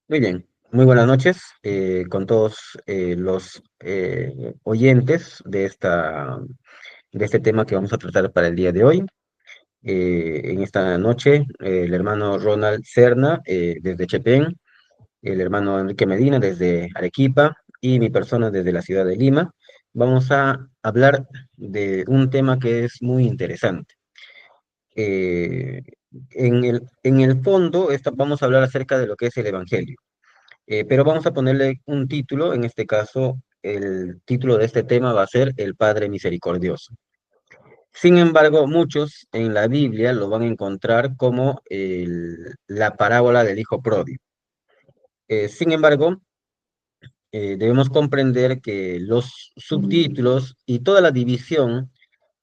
Muy bien, muy buenas noches con todos los oyentes de este tema que vamos a tratar para el día de hoy. En esta noche, el hermano Ronald Cerna desde Chepén, el hermano Enrique Medina desde Arequipa y mi persona desde la ciudad de Lima. Vamos a hablar de un tema que es muy interesante. Eh, en el fondo, vamos a hablar acerca de lo que es el Evangelio. Pero vamos a ponerle un título, en este caso, el título de este tema va a ser El Padre Misericordioso. Sin embargo, muchos en la Biblia lo van a encontrar como la parábola del Hijo Pródigo. Sin embargo, debemos comprender que los subtítulos y toda la división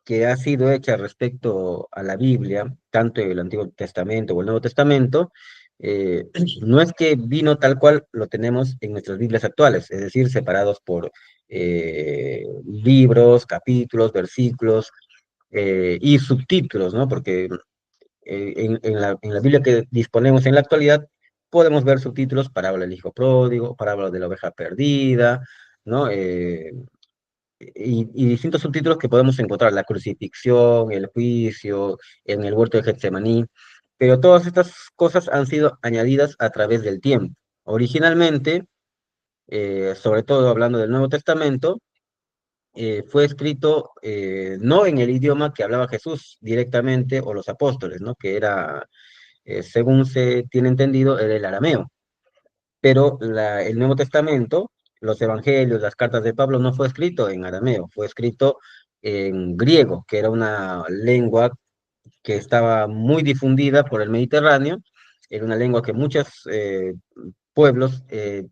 que ha sido hecha respecto a la Biblia, tanto el Antiguo Testamento o el Nuevo Testamento, eh, no es que vino tal cual lo tenemos en nuestras Biblias actuales, es decir, separados por libros, capítulos, versículos y subtítulos, ¿no? Porque en la Biblia que disponemos en la actualidad podemos ver subtítulos, parábola del hijo pródigo, parábola de la oveja perdida, ¿no? Y distintos subtítulos que podemos encontrar, la crucifixión, el juicio, en el huerto de Getsemaní, pero todas estas cosas han sido añadidas a través del tiempo. Originalmente, sobre todo hablando del Nuevo Testamento, fue escrito no en el idioma que hablaba Jesús directamente o los apóstoles, ¿no? Que era, según se tiene entendido, era el arameo, pero el Nuevo Testamento, los evangelios, las cartas de Pablo, no fue escrito en arameo, fue escrito en griego, que era una lengua que estaba muy difundida por el Mediterráneo, era una lengua que muchos pueblos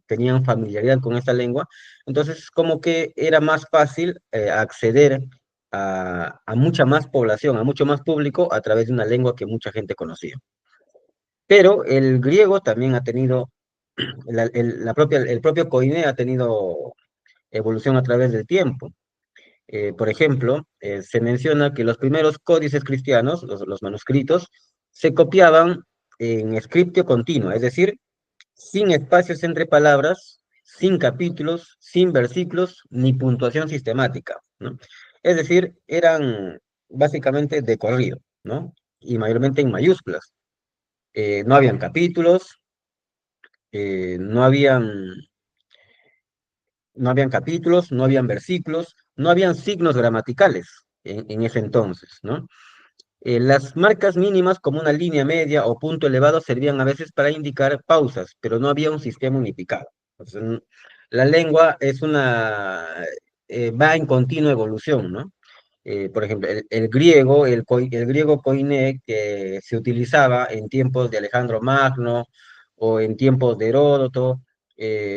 tenían familiaridad con esta lengua, entonces como que era más fácil acceder a mucha más población, a mucho más público a través de una lengua que mucha gente conocía. Pero el griego también ha tenido el propio Koiné ha tenido evolución a través del tiempo. Por ejemplo, se menciona que los primeros códices cristianos, los manuscritos, se copiaban en scriptio continuo, es decir, sin espacios entre palabras, sin capítulos, sin versículos, ni puntuación sistemática, ¿no? Es decir, eran básicamente de corrido, ¿no? Y mayormente en mayúsculas. No habían capítulos, no habían capítulos, no habían versículos, no habían signos gramaticales en ese entonces, ¿no? Las marcas mínimas como una línea media o punto elevado servían a veces para indicar pausas, pero no había un sistema unificado. Entonces, la lengua va en continua evolución, ¿no? Por ejemplo, el griego koiné que se utilizaba en tiempos de Alejandro Magno o en tiempos de Heródoto,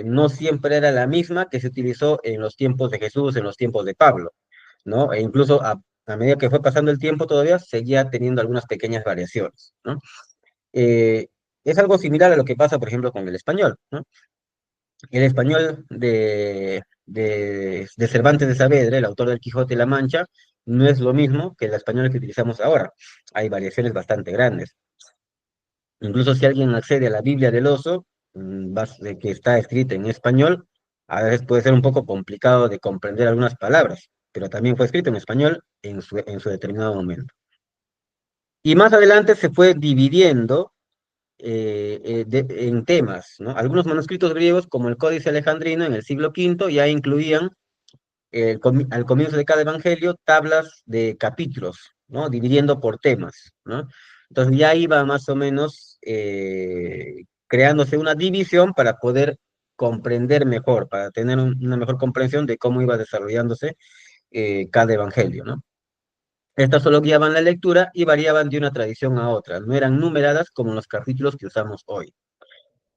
no siempre era la misma que se utilizó en los tiempos de Jesús, en los tiempos de Pablo, ¿no? E incluso a medida que fue pasando el tiempo todavía seguía teniendo algunas pequeñas variaciones, ¿no? Eh, es algo similar a lo que pasa, por ejemplo, con el español, ¿no? El español de Cervantes de Saavedra, el autor del Quijote de la Mancha, no es lo mismo que el español que utilizamos ahora. Hay variaciones bastante grandes. Incluso si alguien accede a la Biblia del Oso, de que está escrita en español, a veces puede ser un poco complicado de comprender algunas palabras, pero también fue escrito en español en su determinado momento. Y más adelante se fue dividiendo en temas, ¿no? Algunos manuscritos griegos, como el Códice Alejandrino en el siglo V, ya incluían al comienzo de cada evangelio tablas de capítulos, ¿no? Dividiendo por temas, ¿no? Entonces ya iba más o menos creándose una división para poder comprender mejor, para tener una mejor comprensión de cómo iba desarrollándose cada evangelio, ¿no? Estas solo guiaban la lectura y variaban de una tradición a otra, no eran numeradas como los capítulos que usamos hoy,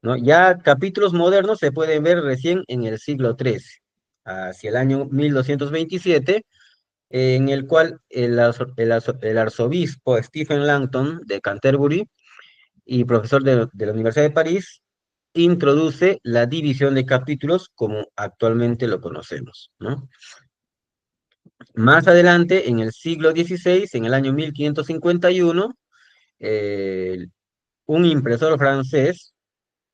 ¿no? Ya capítulos modernos se pueden ver recién en el siglo XIII, hacia el año 1227, en el cual el arzobispo Stephen Langton de Canterbury y profesor de la Universidad de París introduce la división de capítulos como actualmente lo conocemos, ¿no? Más adelante, en el siglo XVI, en el año 1551, eh, un impresor francés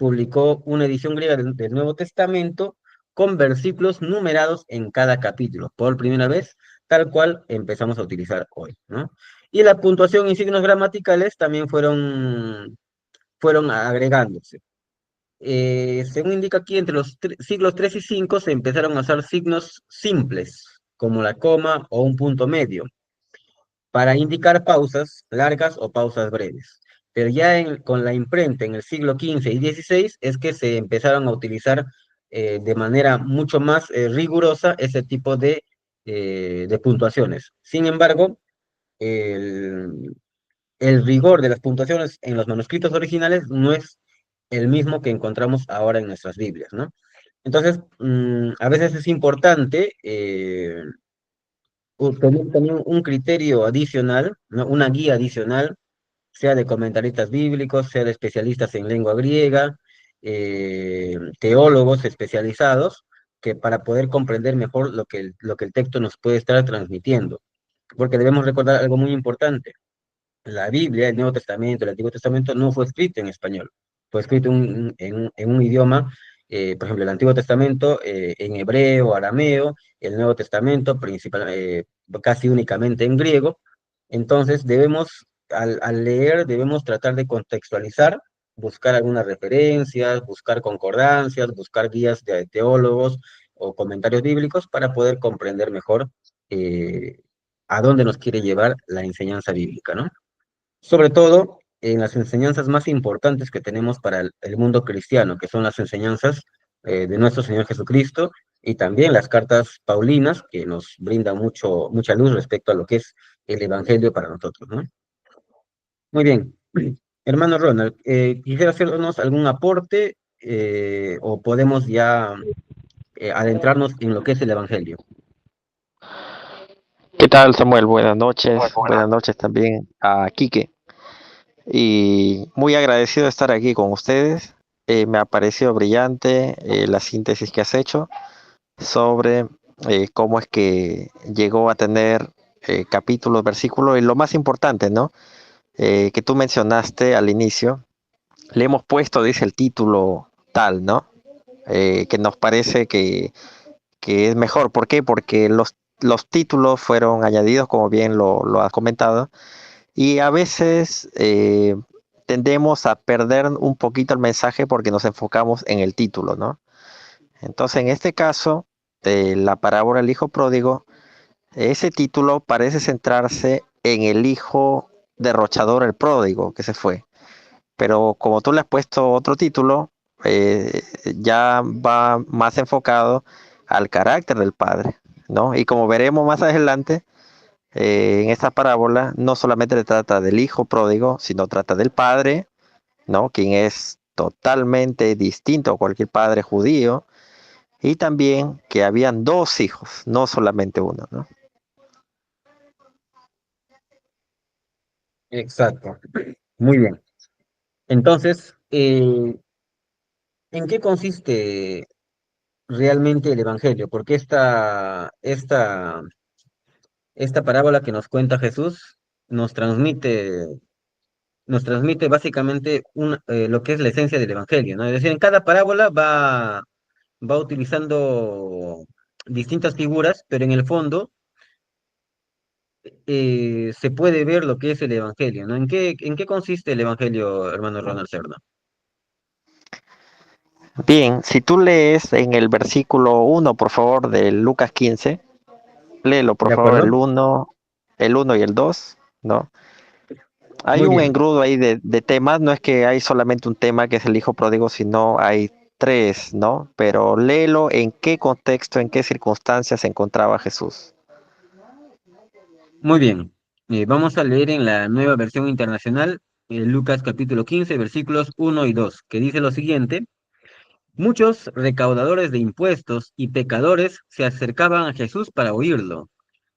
publicó una edición griega del Nuevo Testamento con versículos numerados en cada capítulo, por primera vez, tal cual empezamos a utilizar hoy, ¿no? Y la puntuación y signos gramaticales también fueron agregándose. Según indica aquí, entre los siglos 3 y 5 se empezaron a usar signos simples, como la coma o un punto medio, para indicar pausas largas o pausas breves. Pero ya con la imprenta en el siglo XV y XVI es que se empezaron a utilizar de manera mucho más rigurosa ese tipo de puntuaciones. Sin embargo, el, el rigor de las puntuaciones en los manuscritos originales no es el mismo que encontramos ahora en nuestras Biblias, ¿no? Entonces, a veces es importante tener también un criterio adicional, ¿no? Una guía adicional, sea de comentaristas bíblicos, sea de especialistas en lengua griega, teólogos especializados, que para poder comprender mejor lo que el texto nos puede estar transmitiendo. Porque debemos recordar algo muy importante. La Biblia, el Nuevo Testamento, el Antiguo Testamento, no fue escrito en español, fue escrito en un idioma, por ejemplo, el Antiguo Testamento en hebreo, arameo, el Nuevo Testamento casi únicamente en griego. Entonces, al leer, debemos tratar de contextualizar, buscar algunas referencias, buscar concordancias, buscar guías de teólogos o comentarios bíblicos para poder comprender mejor eh, a dónde nos quiere llevar la enseñanza bíblica, ¿no? Sobre todo en las enseñanzas más importantes que tenemos para el mundo cristiano, que son las enseñanzas de nuestro Señor Jesucristo y también las cartas paulinas, que nos brindan mucha luz respecto a lo que es el Evangelio para nosotros, ¿no? Muy bien. Hermano Ronald, ¿quisiera hacernos algún aporte o podemos ya adentrarnos en lo que es el Evangelio? ¿Qué tal, Samuel? Buenas noches. Buenas noches también a Quique. Y muy agradecido de estar aquí con ustedes. Me ha parecido brillante la síntesis que has hecho sobre cómo es que llegó a tener capítulos, versículos y lo más importante, ¿no? Que tú mencionaste al inicio. Le hemos puesto, dice el título tal, ¿no? Que nos parece que es mejor. ¿Por qué? Porque los títulos fueron añadidos, como bien lo has comentado, y a veces tendemos a perder un poquito el mensaje porque nos enfocamos en el título, ¿no? Entonces, en este caso, de la parábola del hijo pródigo, ese título parece centrarse en el hijo derrochador, el pródigo, que se fue. Pero como tú le has puesto otro título, ya va más enfocado al carácter del padre, ¿no? Y como veremos más adelante, en esta parábola no solamente le trata del hijo pródigo, sino trata del padre, ¿no? Quien es totalmente distinto a cualquier padre judío, y también que habían dos hijos, no solamente uno, ¿no? Exacto. Muy bien. Entonces, ¿en qué consiste realmente el Evangelio? Porque esta parábola que nos cuenta Jesús nos nos transmite básicamente lo que es la esencia del Evangelio, ¿no? Es decir, en cada parábola va utilizando distintas figuras, pero en el fondo se puede ver lo que es el Evangelio, ¿no? En qué consiste el Evangelio, hermano Ronald Cerda? Bien, si tú lees en el versículo 1, por favor, de Lucas 15, léelo, por ¿De favor, acuerdo? el uno y el 2, ¿no? Hay Muy un bien. engrudo ahí de temas, no es que hay solamente un tema que es el hijo pródigo, sino hay tres, ¿no? Pero léelo en qué contexto, en qué circunstancias se encontraba Jesús. Muy bien. Vamos a leer en la nueva versión internacional, Lucas capítulo 15, versículos 1 y 2, que dice lo siguiente. Muchos recaudadores de impuestos y pecadores se acercaban a Jesús para oírlo,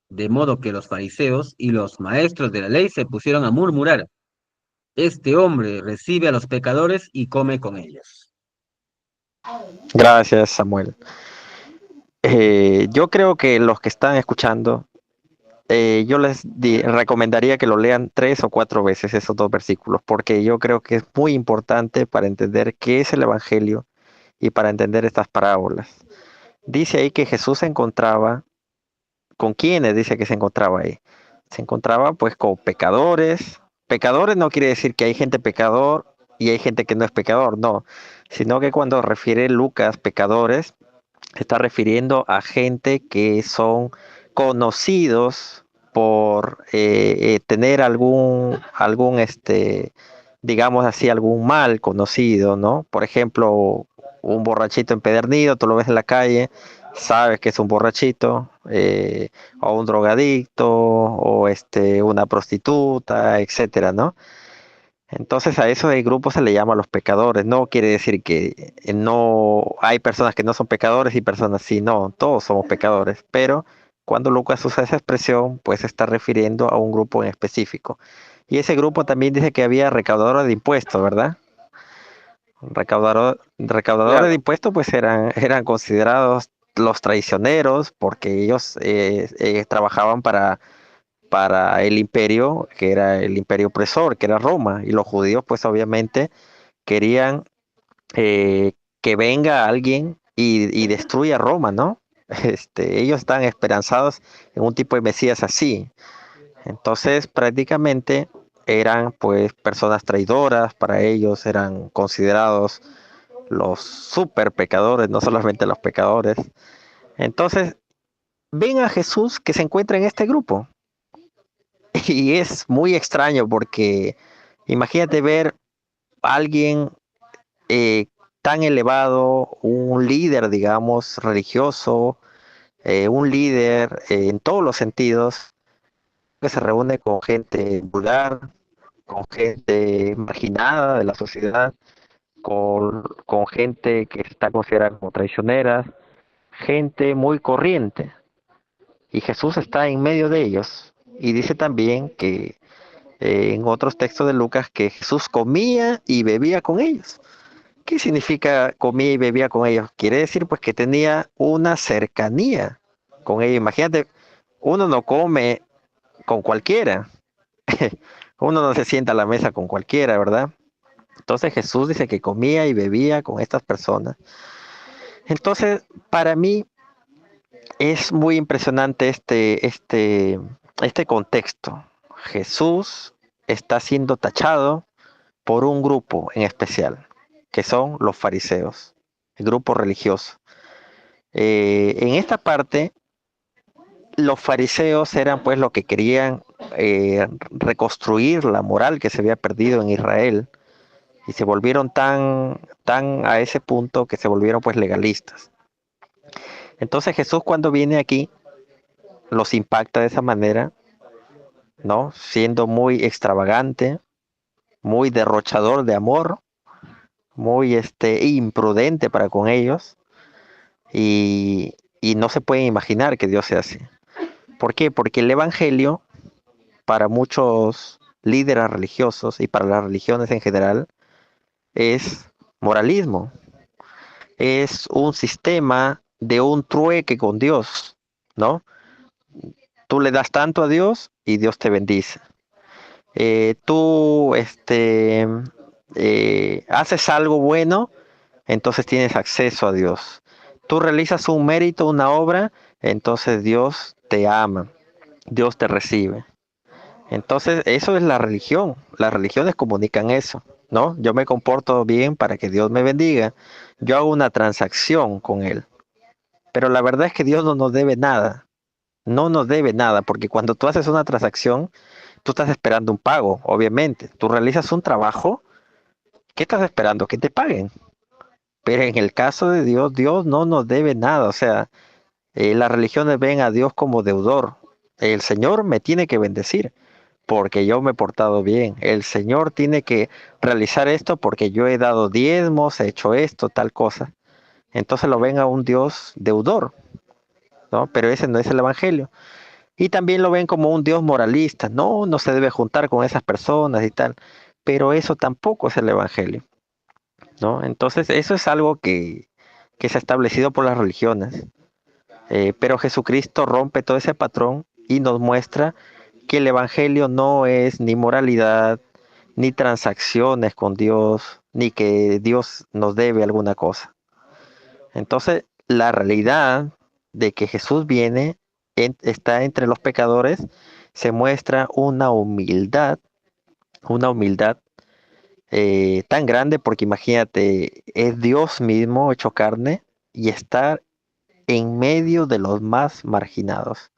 de modo que los fariseos y los maestros de la ley se pusieron a murmurar, este hombre recibe a los pecadores y come con ellos. Gracias, Samuel. Yo creo que los que están escuchando yo recomendaría que lo lean 3 o 4 veces esos dos versículos, porque yo creo que es muy importante para entender qué es el Evangelio y para entender estas parábolas. Dice ahí que Jesús se encontraba, ¿con quiénes dice que se encontraba ahí? Se encontraba pues con pecadores. Pecadores no quiere decir que hay gente pecador y hay gente que no es pecador, no, sino que cuando refiere Lucas pecadores, se está refiriendo a gente que son conocidos por tener digamos así, algún mal conocido, ¿no? Por ejemplo, un borrachito empedernido, tú lo ves en la calle, sabes que es un borrachito, o un drogadicto, o una prostituta, etcétera, ¿no? Entonces a esos grupos se le llama los pecadores. No quiere decir que no hay personas que no son pecadores y personas sí, no, todos somos pecadores. Pero cuando Lucas usa esa expresión, pues se está refiriendo a un grupo en específico. Y ese grupo también dice que había recaudadores de impuestos, ¿verdad? Recaudadores de Claro, impuestos pues eran considerados los traicioneros porque ellos trabajaban para el imperio, que era el imperio opresor, que era Roma, y los judíos pues obviamente querían que venga alguien y destruya Roma, ¿no? Ellos están esperanzados en un tipo de Mesías así. Entonces prácticamente eran pues personas traidoras, para ellos eran considerados los super pecadores, no solamente los pecadores. Entonces ven a Jesús que se encuentra en este grupo. Y es muy extraño porque imagínate ver a alguien eh, tan elevado, un líder, digamos, religioso, un líder en todos los sentidos, que se reúne con gente vulgar, con gente marginada de la sociedad, con gente que está considerada como traicionera, gente muy corriente. Y Jesús está en medio de ellos. Y dice también que en otros textos de Lucas que Jesús comía y bebía con ellos. ¿Qué significa comía y bebía con ellos? Quiere decir pues que tenía una cercanía con ellos. Imagínate, uno no come con cualquiera, uno no se sienta a la mesa con cualquiera, ¿verdad? Entonces Jesús dice que comía y bebía con estas personas. Entonces, para mí es muy impresionante este contexto. Jesús está siendo tachado por un grupo en especial, que son los fariseos, el grupo religioso. En esta parte, los fariseos eran pues los que querían reconstruir la moral que se había perdido en Israel y se volvieron tan a ese punto que se volvieron pues legalistas. Entonces Jesús cuando viene aquí los impacta de esa manera, ¿no? Siendo muy extravagante, muy derrochador de amor, muy imprudente para con ellos y no se pueden imaginar que Dios sea así. ¿Por qué? Porque el Evangelio, para muchos líderes religiosos y para las religiones en general, es moralismo, es un sistema de un trueque con Dios, ¿no? Tú le das tanto a Dios y Dios te bendice. Tú haces algo bueno, entonces tienes acceso a Dios. Tú realizas un mérito, una obra, entonces Dios te ama, Dios te recibe. Entonces, eso es la religión. Las religiones comunican eso, ¿no? Yo me comporto bien para que Dios me bendiga. Yo hago una transacción con Él. Pero la verdad es que Dios no nos debe nada. No nos debe nada, porque cuando tú haces una transacción, tú estás esperando un pago, obviamente. Tú realizas un trabajo, ¿qué estás esperando? Que te paguen. Pero en el caso de Dios, Dios no nos debe nada. O sea, las religiones ven a Dios como deudor. El Señor me tiene que bendecir porque yo me he portado bien. El Señor tiene que realizar esto porque yo he dado diezmos, he hecho esto, tal cosa. Entonces lo ven a un Dios deudor, ¿no? Pero ese no es el Evangelio. Y también lo ven como un Dios moralista. No, no se debe juntar con esas personas y tal. Pero eso tampoco es el Evangelio, ¿no? Entonces eso es algo que se ha establecido por las religiones. Pero Jesucristo rompe todo ese patrón y nos muestra que el Evangelio no es ni moralidad, ni transacciones con Dios, ni que Dios nos debe alguna cosa. Entonces, la realidad de que Jesús viene, está entre los pecadores, se muestra una humildad tan grande, porque imagínate, es Dios mismo hecho carne y estar en medio de los más marginados.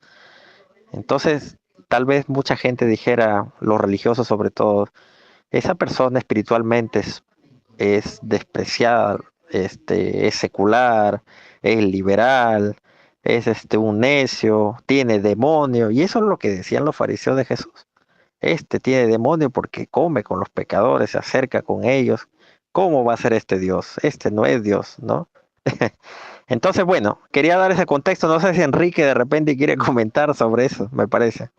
Entonces, tal vez mucha gente dijera, los religiosos sobre todo, esa persona espiritualmente es despreciada, es secular, es liberal, es un necio, tiene demonio, y eso es lo que decían los fariseos de Jesús. Este tiene demonio porque come con los pecadores, se acerca con ellos. ¿Cómo va a ser este Dios? Este no es Dios, ¿no? Entonces, bueno, quería dar ese contexto. No sé si Enrique de repente quiere comentar sobre eso, me parece.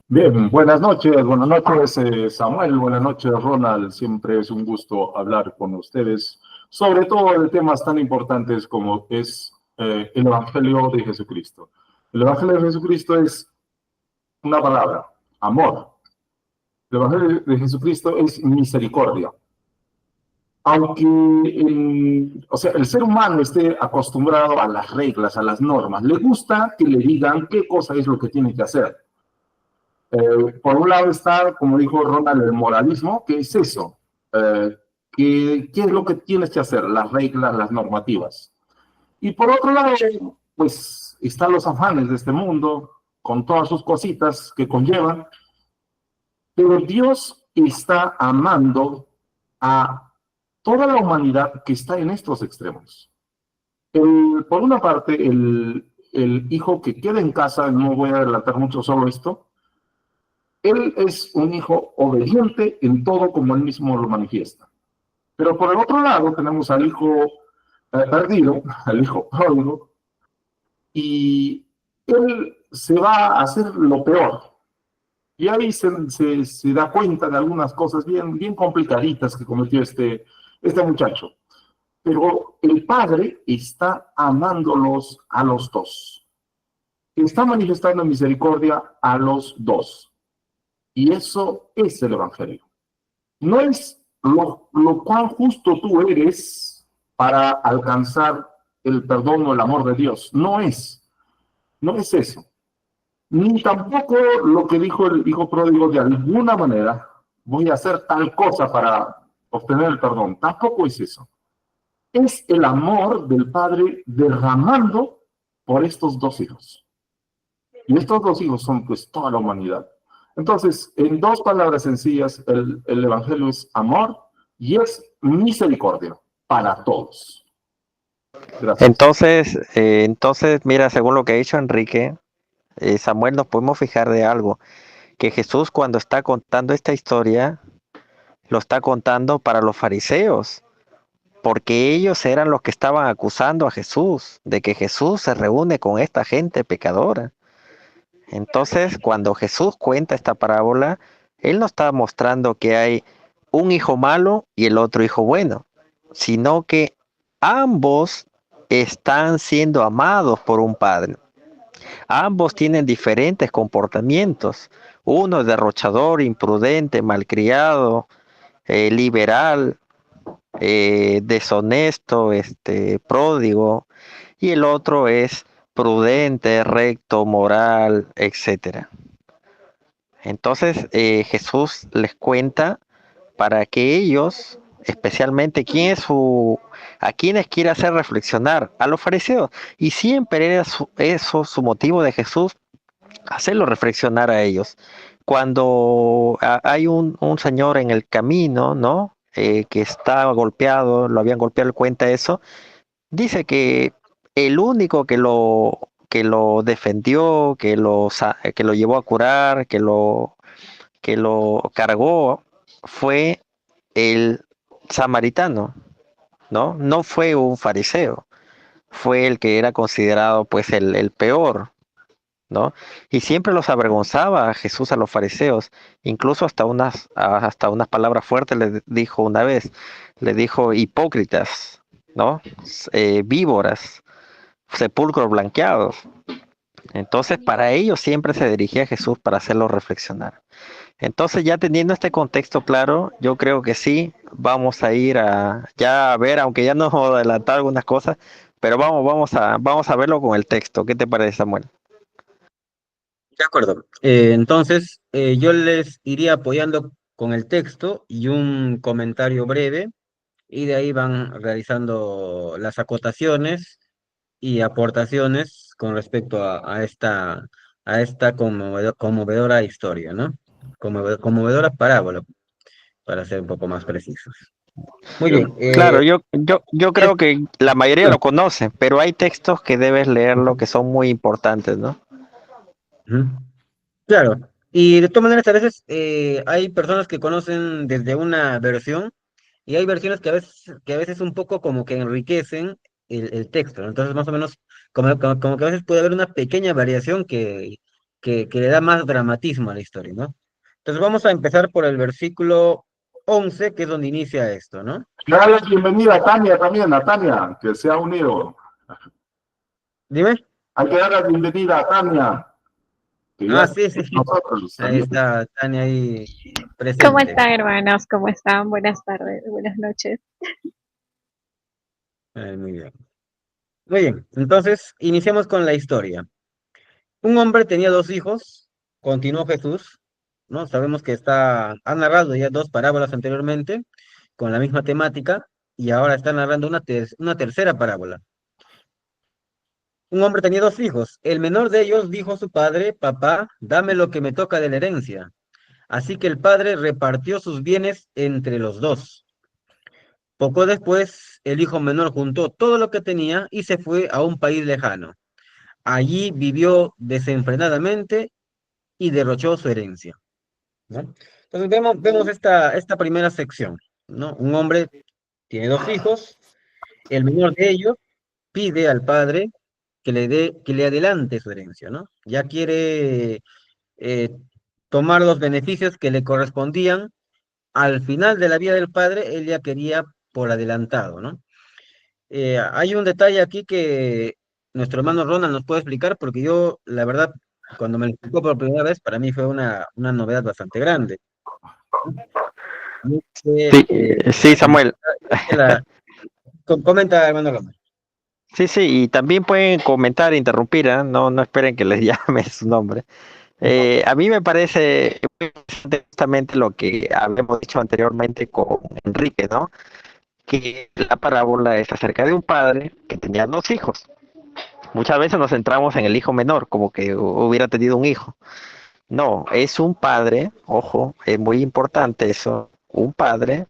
Bien, buenas noches Samuel, buenas noches Ronald, siempre es un gusto hablar con ustedes, sobre todo de temas tan importantes como es el Evangelio de Jesucristo. El Evangelio de Jesucristo es una palabra, amor. El Evangelio de Jesucristo es misericordia. Aunque el ser humano esté acostumbrado a las reglas, a las normas, le gusta que le digan qué cosa es lo que tiene que hacer. Por un lado está, como dijo Ronald, el moralismo, que es eso. ¿Qué es lo que tienes que hacer? Las reglas, las normativas. Y por otro lado, pues están los afanes de este mundo, con todas sus cositas que conllevan, pero Dios está amando a toda la humanidad que está en estos extremos. Por una parte, el hijo que queda en casa, no voy a adelantar mucho sobre esto, él es un hijo obediente en todo como él mismo lo manifiesta. Pero por el otro lado tenemos al hijo perdido, al hijo pródigo, y él se va a hacer lo peor. Y ahí se da cuenta de algunas cosas bien complicaditas que cometió este muchacho. Pero el padre está amándolos a los dos. Está manifestando misericordia a los dos. Y eso es el Evangelio. No es lo cuán justo tú eres para alcanzar el perdón o el amor de Dios. No es eso. Ni tampoco lo que dijo el hijo pródigo, de alguna manera voy a hacer tal cosa para obtener el perdón. Tampoco es eso. Es el amor del Padre derramando por estos dos hijos. Y estos dos hijos son pues toda la humanidad. Entonces, en dos palabras sencillas, el Evangelio es amor y es misericordia para todos. Gracias. Entonces, mira, según lo que ha dicho Enrique, Samuel, nos podemos fijar de algo, que Jesús cuando está contando esta historia, lo está contando para los fariseos, porque ellos eran los que estaban acusando a Jesús, de que Jesús se reúne con esta gente pecadora. Entonces, cuando Jesús cuenta esta parábola, Él no está mostrando que hay un hijo malo y el otro hijo bueno, sino que ambos están siendo amados por un padre. Ambos tienen diferentes comportamientos. Uno es derrochador, imprudente, malcriado, liberal, deshonesto, pródigo, y el otro es prudente, recto, moral, etcétera. Entonces Jesús les cuenta para que ellos, especialmente a quienes quiere hacer reflexionar, a los fariseos, y siempre era eso su motivo de Jesús, hacerlo reflexionar a ellos. Cuando hay un señor en el camino, ¿no? Que está golpeado, lo habían golpeado, él cuenta eso, dice que el único que lo defendió, que lo llevó a curar, que lo cargó, fue el samaritano, ¿no? No fue un fariseo, fue el que era considerado pues el peor, ¿no? Y siempre los avergonzaba a Jesús a los fariseos, incluso hasta unas palabras fuertes le dijo una vez, le dijo hipócritas, ¿no? Víboras, sepulcros blanqueados. Entonces, para ellos siempre se dirigía a Jesús para hacerlos reflexionar. Entonces, ya teniendo este contexto claro, yo creo que sí, vamos a ir a ya a ver, aunque ya nos adelantar algunas cosas, pero vamos a verlo con el texto. ¿Qué te parece, Samuel? De acuerdo. Entonces, yo les iría apoyando con el texto y un comentario breve, y de ahí van realizando las acotaciones y aportaciones con respecto a esta conmovedora historia, ¿no? Conmovedora parábola, para ser un poco más precisos. Muy bien. Claro, yo Es- creo que la mayoría lo conoce, pero hay textos que debes leerlo que son muy importantes, ¿no? Ujú. Claro, y de todas maneras a veces hay personas que conocen desde una versión y hay versiones que a veces un poco como que enriquecen el texto, ¿no? Entonces más o menos como que a veces puede haber una pequeña variación que le da más dramatismo a la historia, ¿no? Entonces vamos a empezar por el versículo 11, que es donde inicia esto, ¿no? Le da la bienvenida a Tania también, a Tania, que se ha unido. Dime. Hay que dar la bienvenida a Tania, que ya Ah, está sí, sí. con nosotros Ahí también. está Tania ahí ¿Cómo presente. están, hermanos? ¿Cómo están? Buenas tardes, buenas noches. Muy bien. Muy bien, entonces iniciamos con la historia. Un hombre tenía dos hijos, continuó Jesús, ¿no? Sabemos que ha narrado ya dos parábolas anteriormente con la misma temática y ahora está narrando una tercera parábola. Un hombre tenía dos hijos. El menor de ellos dijo a su padre: Papá, dame lo que me toca de la herencia. Así que el padre repartió sus bienes entre los dos. Poco después, el hijo menor juntó todo lo que tenía y se fue a un país lejano. Allí vivió desenfrenadamente y derrochó su herencia, ¿no? Entonces vemos esta primera sección, ¿no? Un hombre tiene dos hijos, el menor de ellos pide al padre que le adelante su herencia, ¿no? Ya quiere eh, tomar los beneficios que le correspondían al final de la vida del padre, él ya quería por adelantado, ¿no? Hay un detalle aquí que nuestro hermano Ronald nos puede explicar, porque yo, la verdad, cuando me lo explicó por primera vez, para mí fue una novedad bastante grande. Sí, Este, sí, Samuel. la- comenta, hermano Ronald. Sí, sí, y también pueden comentar, interrumpir, ¿eh? No, no esperen que les llame su nombre. A mí me parece muy interesante justamente lo que habíamos dicho anteriormente con Enrique, ¿no? Que la parábola es acerca de un padre que tenía dos hijos. Muchas veces nos centramos en el hijo menor, como que hubiera tenido un hijo. No, es un padre, ojo, es muy importante eso. Un padre,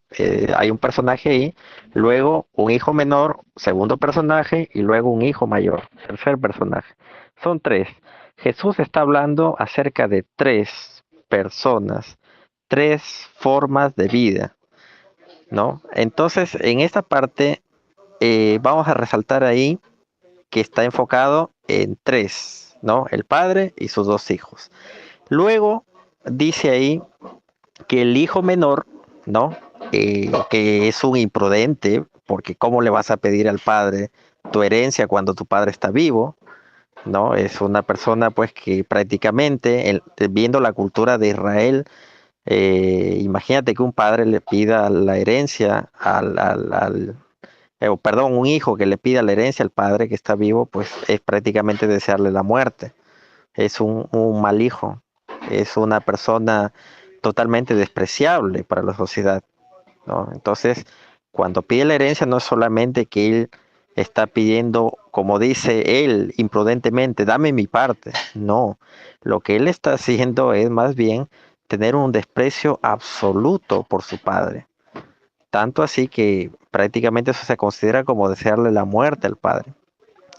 hay un personaje ahí, luego un hijo menor, segundo personaje, y luego un hijo mayor, tercer personaje. Son tres. Jesús está hablando acerca de tres personas, tres formas de vida, ¿no? Entonces, en esta parte, vamos a resaltar ahí que está enfocado en tres, ¿no? El padre y sus dos hijos. Luego dice ahí que el hijo menor, ¿no? Que es un imprudente, porque ¿cómo le vas a pedir al padre tu herencia cuando tu padre está vivo? ¿No? Es una persona pues que prácticamente, viendo la cultura de Israel, imagínate que un padre le pida la herencia perdón, un hijo que le pida la herencia al padre que está vivo, pues es prácticamente desearle la muerte. Es un mal hijo, es una persona totalmente despreciable para la sociedad, ¿no? Entonces, cuando pide la herencia no es solamente que él está pidiendo, como dice él imprudentemente, dame mi parte. No, lo que él está haciendo es más bien tener un desprecio absoluto por su padre. Tanto así que prácticamente eso se considera como desearle la muerte al padre.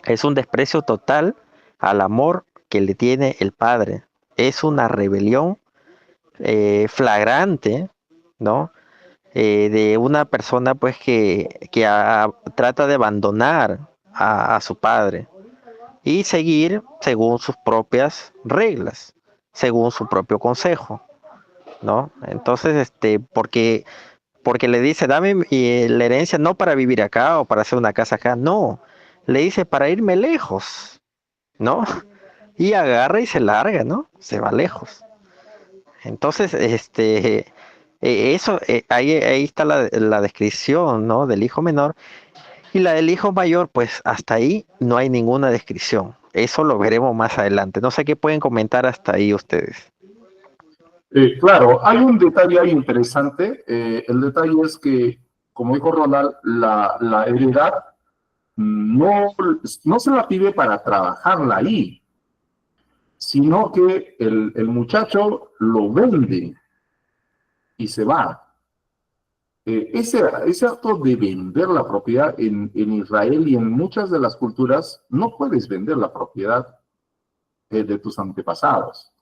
Es un desprecio total al amor que le tiene el padre. Es una rebelión flagrante, ¿no? De una persona pues que trata de abandonar a su padre y seguir según sus propias reglas, según su propio consejo, ¿no? Entonces, porque le dice, dame la herencia no para vivir acá o para hacer una casa acá, no, le dice para irme lejos, ¿no? Y agarra y se larga, ¿no? Se va lejos. Entonces, ahí está la descripción, ¿no? Del hijo menor. Y la del hijo mayor, pues hasta ahí no hay ninguna descripción. Eso lo veremos más adelante. No sé qué pueden comentar hasta ahí ustedes. Claro, hay un detalle ahí interesante. El detalle es que, como dijo Ronald, la heredad no, no se la pide para trabajarla ahí, sino que el muchacho lo vende y se va. Ese acto de vender la propiedad en Israel y en muchas de las culturas, no puedes vender la propiedad de tus antepasados.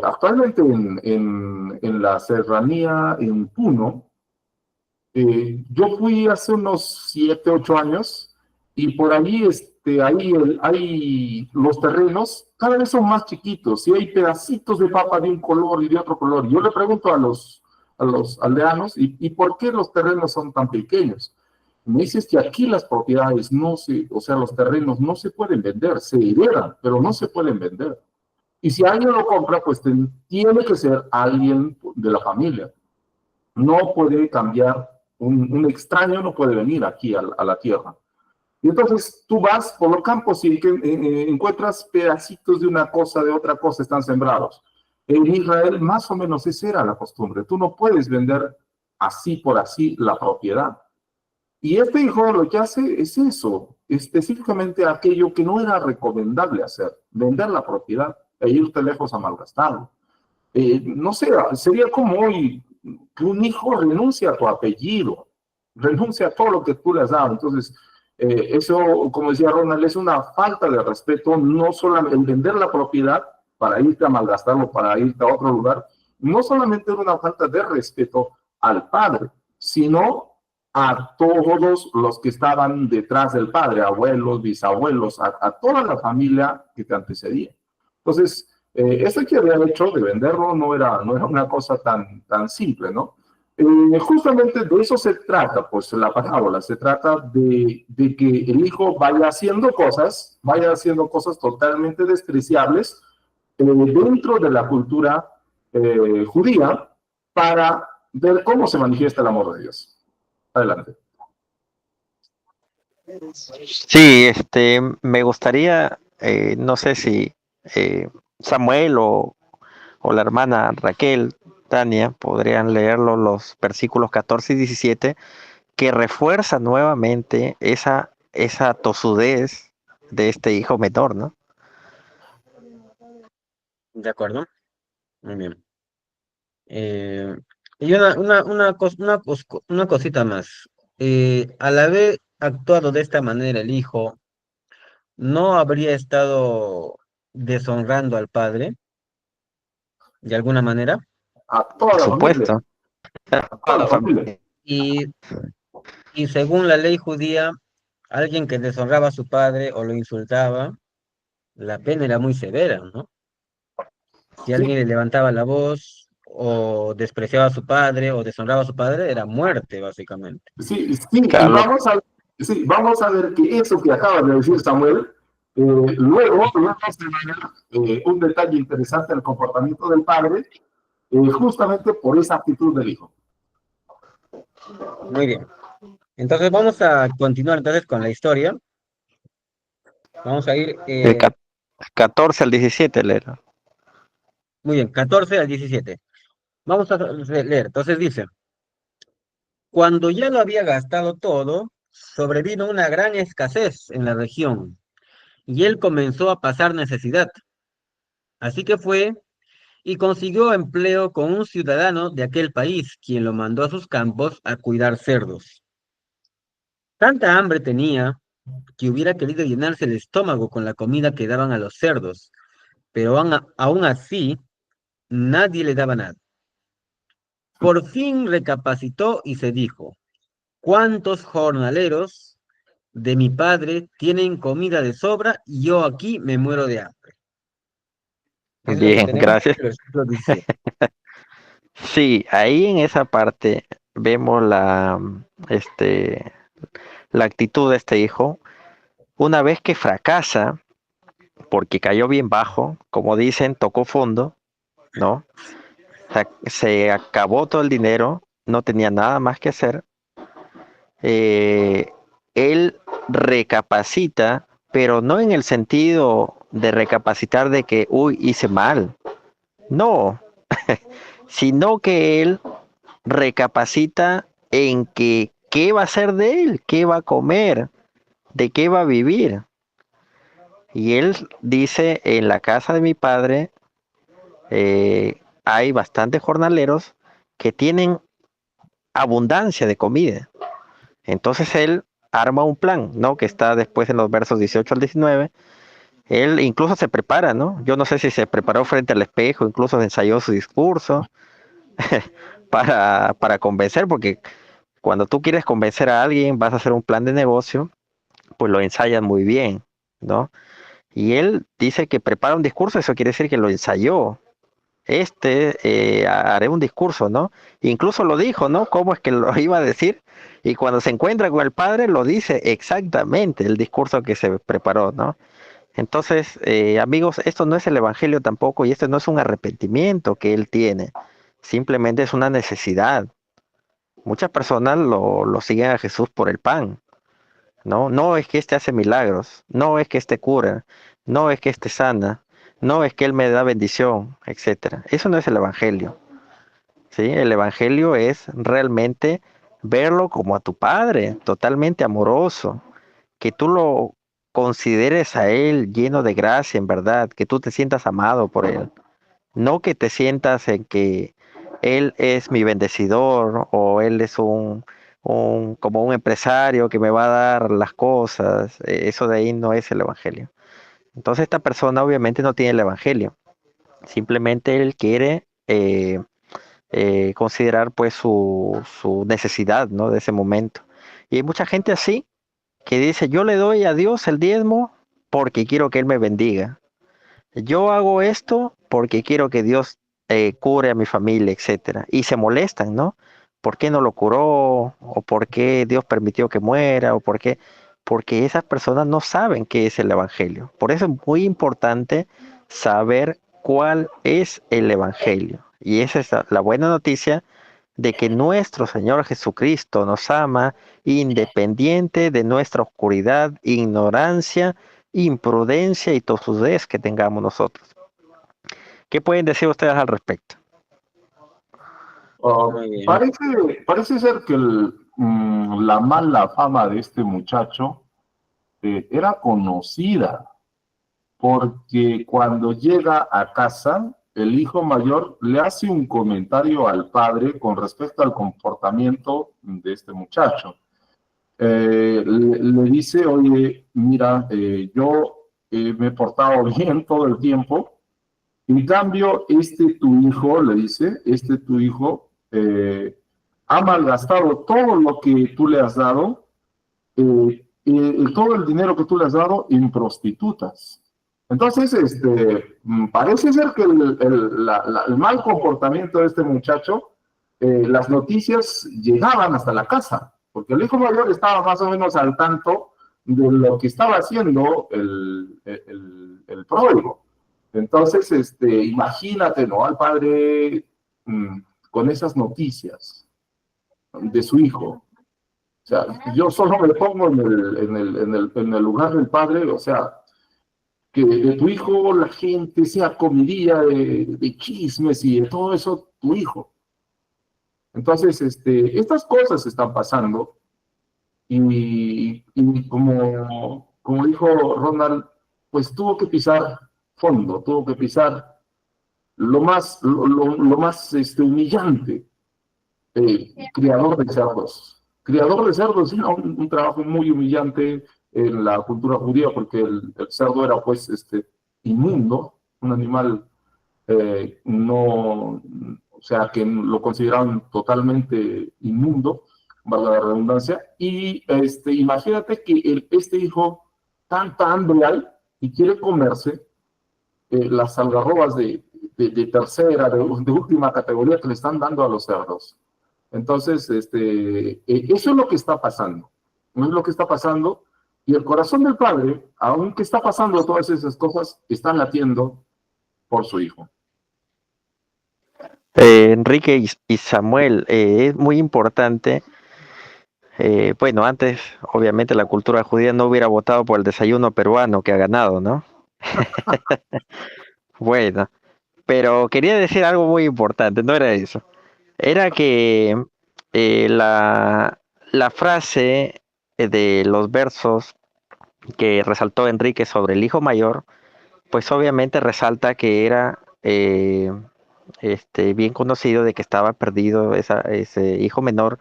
Actualmente en la serranía, en Puno, yo fui hace unos 7, 8 años y por ahí, hay los terrenos cada vez son más chiquitos y hay pedacitos de papa de un color y de otro color. Yo le pregunto a los aldeanos, ¿y por qué los terrenos son tan pequeños? Me dices que aquí las propiedades o sea, los terrenos no se pueden vender, se heredan, pero no se pueden vender. Y si alguien lo compra, pues tiene que ser alguien de la familia. No puede cambiar, un extraño no puede venir aquí a la tierra. Y entonces tú vas por los campos y encuentras pedacitos de una cosa, de otra cosa, están sembrados. En Israel más o menos esa era la costumbre. Tú no puedes vender así por así la propiedad. Y este hijo lo que hace es eso, específicamente aquello que no era recomendable hacer, vender la propiedad e irte lejos a malgastarlo. No sé, sería como hoy que un hijo renuncia a tu apellido, renuncia a todo lo que tú le has dado. Entonces, eso, como decía Ronald, es una falta de respeto, no solamente el vender la propiedad para irte a malgastarlo, para irte a otro lugar, no solamente es una falta de respeto al padre, sino a todos los que estaban detrás del padre, abuelos, bisabuelos, a toda la familia que te antecedía. Entonces, esto que había hecho de venderlo no era una cosa tan simple, ¿no? Justamente de eso se trata, pues la parábola, se trata de que el hijo vaya haciendo cosas totalmente despreciables dentro de la cultura judía para ver cómo se manifiesta el amor de Dios. Adelante. Sí, me gustaría, no sé si Samuel o la hermana Raquel, Tania, podrían leerlo los versículos 14 y 17, que refuerza nuevamente esa tosudez de este hijo menor, ¿no? ¿De acuerdo? Muy bien. Y una cosita más. Al haber actuado de esta manera el hijo, ¿no habría estado deshonrando al padre de alguna manera? A Por toda la familia, supuesto, a toda la familia. Y, y según la ley judía, alguien que deshonraba a su padre o lo insultaba, la pena era muy severa, ¿no? Si Sí, alguien le levantaba la voz o despreciaba a su padre o deshonraba a su padre, era muerte, básicamente. sí, sí, y claro, vamos a ver que eso que acaba de decir Samuel, luego se va a ver un detalle interesante en el comportamiento del padre, justamente por esa actitud del hijo. Muy bien. Entonces vamos a continuar entonces con la historia. Vamos a ir, el 14 al 17 leer. muy bien, 14 al 17. Vamos a leer. Entonces dice, cuando ya lo había gastado todo, sobrevino una gran escasez en la región y él comenzó a pasar necesidad. Así que fue y consiguió empleo con un ciudadano de aquel país, quien lo mandó a sus campos a cuidar cerdos. Tanta hambre tenía que hubiera querido llenarse el estómago con la comida que daban a los cerdos, pero aún así nadie le daba nada. Por fin recapacitó y se dijo, ¿cuántos jornaleros de mi padre tienen comida de sobra y yo aquí me muero de hambre? Eso es lo que Bien, tenemos gracias. en el versículo 17. Sí, ahí en esa parte vemos la actitud de este hijo. una vez que fracasa, porque cayó bien bajo, como dicen, tocó fondo, ¿no? O sea, se acabó todo el dinero, no tenía nada más que hacer. eh, Él recapacita, pero no en el sentido de recapacitar de que, uy, hice mal, no, sino que él recapacita en que qué va a hacer de él, qué va a comer, de qué va a vivir. Y él dice, en la casa de mi padre hay bastantes jornaleros que tienen abundancia de comida. Entonces él arma un plan, ¿no? Que está después en los versos 18 al 19. Él incluso se prepara, ¿no? Yo no sé si se preparó frente al espejo, incluso ensayó su discurso para convencer, porque cuando tú quieres convencer a alguien, vas a hacer un plan de negocio, pues lo ensayas muy bien, ¿no? Y él dice que prepara un discurso, eso quiere decir que lo ensayó. Haré un discurso, ¿no? Incluso lo dijo, ¿no? ¿Cómo es que lo iba a decir? Y cuando se encuentra con el padre, lo dice exactamente el discurso que se preparó, ¿no? Entonces, amigos, esto no es el evangelio tampoco y este no es un arrepentimiento que él tiene, simplemente es una necesidad. Muchas personas lo siguen a Jesús por el pan, ¿no? No es que éste hace milagros, no es que éste cura, no es que éste sana, no es que él me da bendición, etcétera. Eso no es el evangelio, ¿sí? El evangelio es realmente verlo como a tu padre, totalmente amoroso, que tú lo consideres a él lleno de gracia, en verdad, que tú te sientas amado por él, no que te sientas en que él es mi bendecidor o él es como un empresario que me va a dar las cosas. Eso de ahí no es el evangelio. Entonces esta persona obviamente no tiene el evangelio, simplemente él quiere considerar pues su necesidad, ¿no? De ese momento. Y hay mucha gente así que dice, yo le doy a Dios el diezmo porque quiero que Él me bendiga. Yo hago esto porque quiero que Dios cure a mi familia, etcétera. Y se molestan, ¿no? ¿Por qué no lo curó? ¿O por qué Dios permitió que muera? ¿O por qué? Porque esas personas no saben qué es el Evangelio. Por eso es muy importante saber cuál es el Evangelio. Y esa es la buena noticia de que nuestro Señor Jesucristo nos ama independiente de nuestra oscuridad, ignorancia, imprudencia y tosudez que tengamos nosotros. ¿Qué pueden decir ustedes al respecto? Muy bien. Parece ser que la mala fama de este muchacho era conocida, porque cuando llega a casa, el hijo mayor le hace un comentario al padre con respecto al comportamiento de este muchacho. Le dice, oye, mira, yo me he portado bien todo el tiempo. En cambio, tu hijo, le dice, tu hijo ha malgastado todo lo que tú le has dado, todo el dinero que tú le has dado en prostitutas. Entonces, parece ser que el mal comportamiento de este muchacho, las noticias llegaban hasta la casa, porque el hijo mayor estaba más o menos al tanto de lo que estaba haciendo el pródigo. Entonces, imagínate, ¿no? Al padre con esas noticias de su hijo. O sea, yo solo me pongo en el lugar del padre, o sea, que de tu hijo la gente sea comidilla de chismes y de todo eso, tu hijo. Entonces, estas cosas están pasando y como dijo Ronald, pues tuvo que pisar fondo, tuvo que pisar lo más humillante, criador de cerdos. Criador de cerdos era un trabajo muy humillante en la cultura judía, porque el cerdo era pues inmundo, un animal no, o sea, que lo consideraban totalmente inmundo, valga la redundancia, y imagínate que este hijo tanta hambre hay y quiere comerse las algarrobas de tercera, de última categoría que le están dando a los cerdos. Entonces, eso es lo que está pasando. No es lo que está pasando, Y el corazón del padre, aunque está pasando todas esas cosas, está latiendo por su hijo. Enrique y Samuel, es muy importante. Bueno, antes, obviamente, la cultura judía no hubiera votado por el desayuno peruano que ha ganado, ¿no? Bueno, pero quería decir algo muy importante, no era eso. Era que la frase de los versos que resaltó Enrique sobre el hijo mayor, pues obviamente resalta que era bien conocido de que estaba perdido ese hijo menor,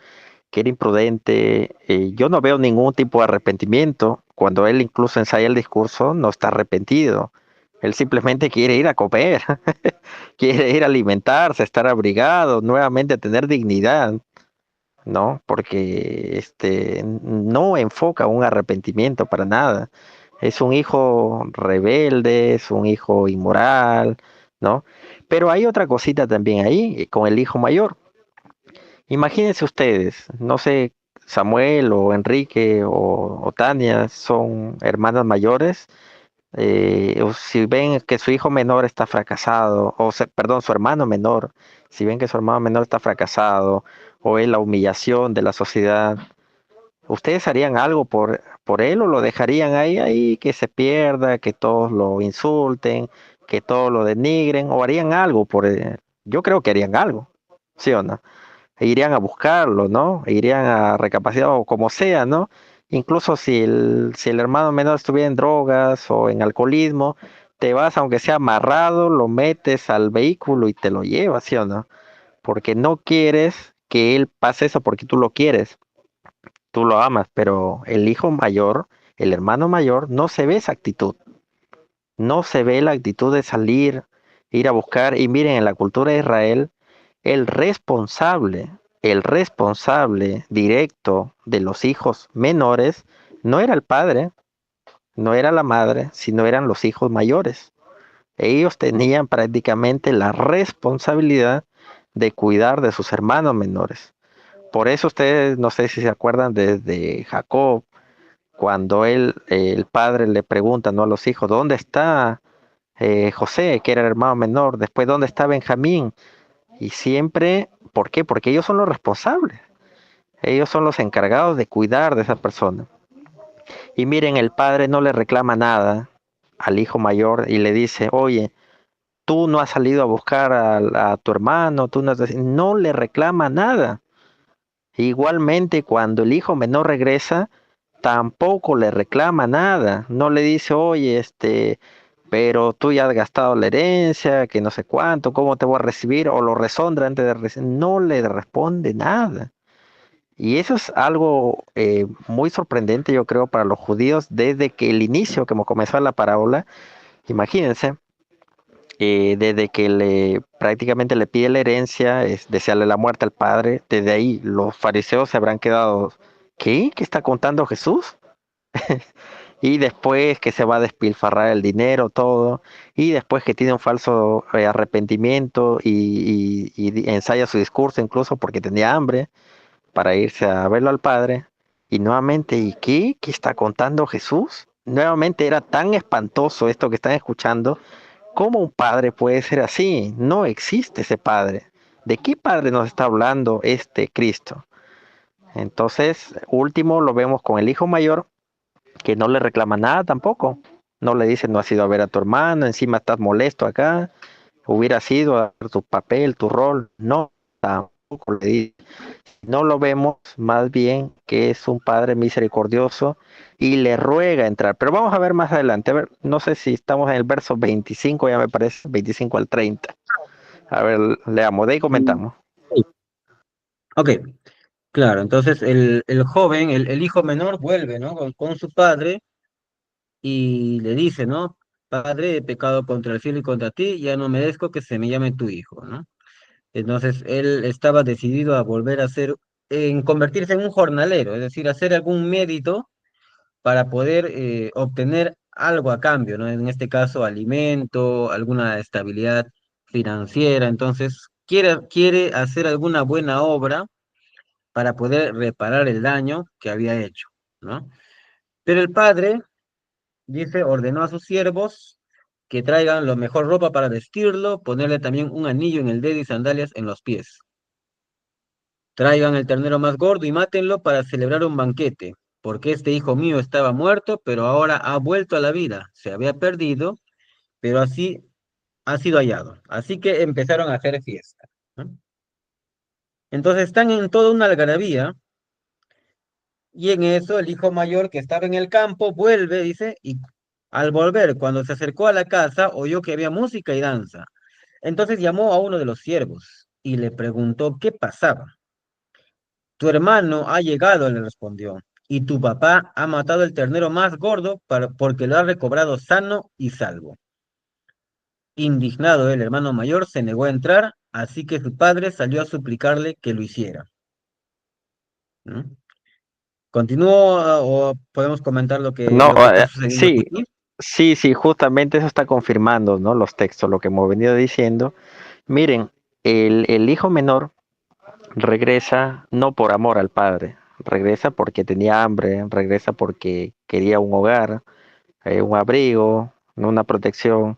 que era imprudente. Yo no veo ningún tipo de arrepentimiento. Cuando él incluso ensaya el discurso, no está arrepentido. Él simplemente quiere ir a comer, quiere ir a alimentarse, estar abrigado, nuevamente tener dignidad, ¿no? Porque no enfoca un arrepentimiento para nada. Es un hijo rebelde, es un hijo inmoral, ¿no? Pero hay otra cosita también ahí con el hijo mayor. Imagínense ustedes, no sé, Samuel o Enrique o Tania son hermanas mayores, o si ven que su hijo menor está fracasado, perdón, su hermano menor, si ven que su hermano menor está fracasado o es la humillación de la sociedad, ¿ustedes harían algo por él o lo dejarían ahí que se pierda, que todos lo insulten, que todos lo denigren o harían algo por él? Yo creo que harían algo, ¿sí o no? Irían a buscarlo, ¿no? Irían a recapacitar o como sea, ¿no? Incluso si el hermano menor estuviera en drogas o en alcoholismo, te vas, aunque sea amarrado, lo metes al vehículo y te lo llevas, ¿sí o no? Porque no quieres que él pase eso porque tú lo quieres, tú lo amas, pero el hijo mayor, el hermano mayor, no se ve esa actitud, no se ve la actitud de salir, ir a buscar, y miren, en la cultura de Israel, el responsable directo de los hijos menores no era el padre, no era la madre, sino eran los hijos mayores. Ellos tenían prácticamente la responsabilidad de cuidar de sus hermanos menores. Por eso ustedes, no sé si se acuerdan de Jacob, cuando el padre le pregunta, ¿no?, a los hijos, ¿dónde está José, que era el hermano menor? Después, ¿dónde está Benjamín? Y siempre, ¿por qué? Porque ellos son los responsables. Ellos son los encargados de cuidar de esa persona. Y miren, el padre no le reclama nada al hijo mayor y le dice, oye, tú no has salido a buscar a tu hermano, no le reclama nada. Igualmente, cuando el hijo menor regresa, tampoco le reclama nada. No le dice, oye, pero tú ya has gastado la herencia, que no sé cuánto, ¿cómo te voy a recibir? O lo resondra antes de recibir. No le responde nada. Y eso es algo muy sorprendente, yo creo, para los judíos desde que el inicio, como comenzó la parábola. Imagínense, desde que prácticamente le pide la herencia, es desearle la muerte al padre, desde ahí los fariseos se habrán quedado, ¿qué? ¿Qué está contando Jesús? Y después que se va a despilfarrar el dinero, todo, y después que tiene un falso arrepentimiento y ensaya su discurso incluso porque tenía hambre para irse a verlo al Padre. Y nuevamente, ¿y qué? ¿Qué está contando Jesús? Nuevamente era tan espantoso esto que están escuchando. ¿Cómo un padre puede ser así? No existe ese padre. ¿De qué padre nos está hablando este Cristo? Entonces, último lo vemos con el hijo mayor, que no le reclama nada tampoco. No le dice, no has ido a ver a tu hermano, encima estás molesto acá, hubiera sido a tu papel, tu rol. No, tampoco le dice. No lo vemos, más bien que es un padre misericordioso y le ruega entrar. Pero vamos a ver más adelante. A ver, no sé si estamos en el verso 25, ya me parece, 25 al 30. A ver, leamos, de ahí comentamos. Sí. Ok, claro, entonces el joven, el hijo menor vuelve, ¿no? Con su padre y le dice, ¿no? Padre, he pecado contra el cielo y contra ti, ya no merezco que se me llame tu hijo, ¿no? Entonces él estaba decidido a volver a ser, en convertirse en un jornalero, es decir, hacer algún mérito para poder obtener algo a cambio, ¿no? En este caso, alimento, alguna estabilidad financiera. Entonces, quiere hacer alguna buena obra para poder reparar el daño que había hecho, ¿no? Pero el padre, dice, ordenó a sus siervos que traigan la mejor ropa para vestirlo, ponerle también un anillo en el dedo y sandalias en los pies. Traigan el ternero más gordo y mátenlo para celebrar un banquete, porque este hijo mío estaba muerto, pero ahora ha vuelto a la vida. Se había perdido, pero así ha sido hallado. Así que empezaron a hacer fiesta, ¿no? Entonces están en toda una algarabía, y en eso el hijo mayor que estaba en el campo vuelve, dice, y al volver, cuando se acercó a la casa, oyó que había música y danza. Entonces llamó a uno de los siervos y le preguntó qué pasaba. Tu hermano ha llegado, le respondió, y tu papá ha matado el ternero más gordo porque lo ha recobrado sano y salvo. Indignado el hermano mayor se negó a entrar, así que su padre salió a suplicarle que lo hiciera. ¿Mm? ¿Continúo o podemos comentar No, lo que está sucediendo sí, aquí? sí, justamente eso está confirmando, ¿no? Los textos, lo que hemos venido diciendo. Miren, el hijo menor regresa no por amor al padre, regresa porque tenía hambre, regresa porque quería un hogar, un abrigo, ¿no? Una protección,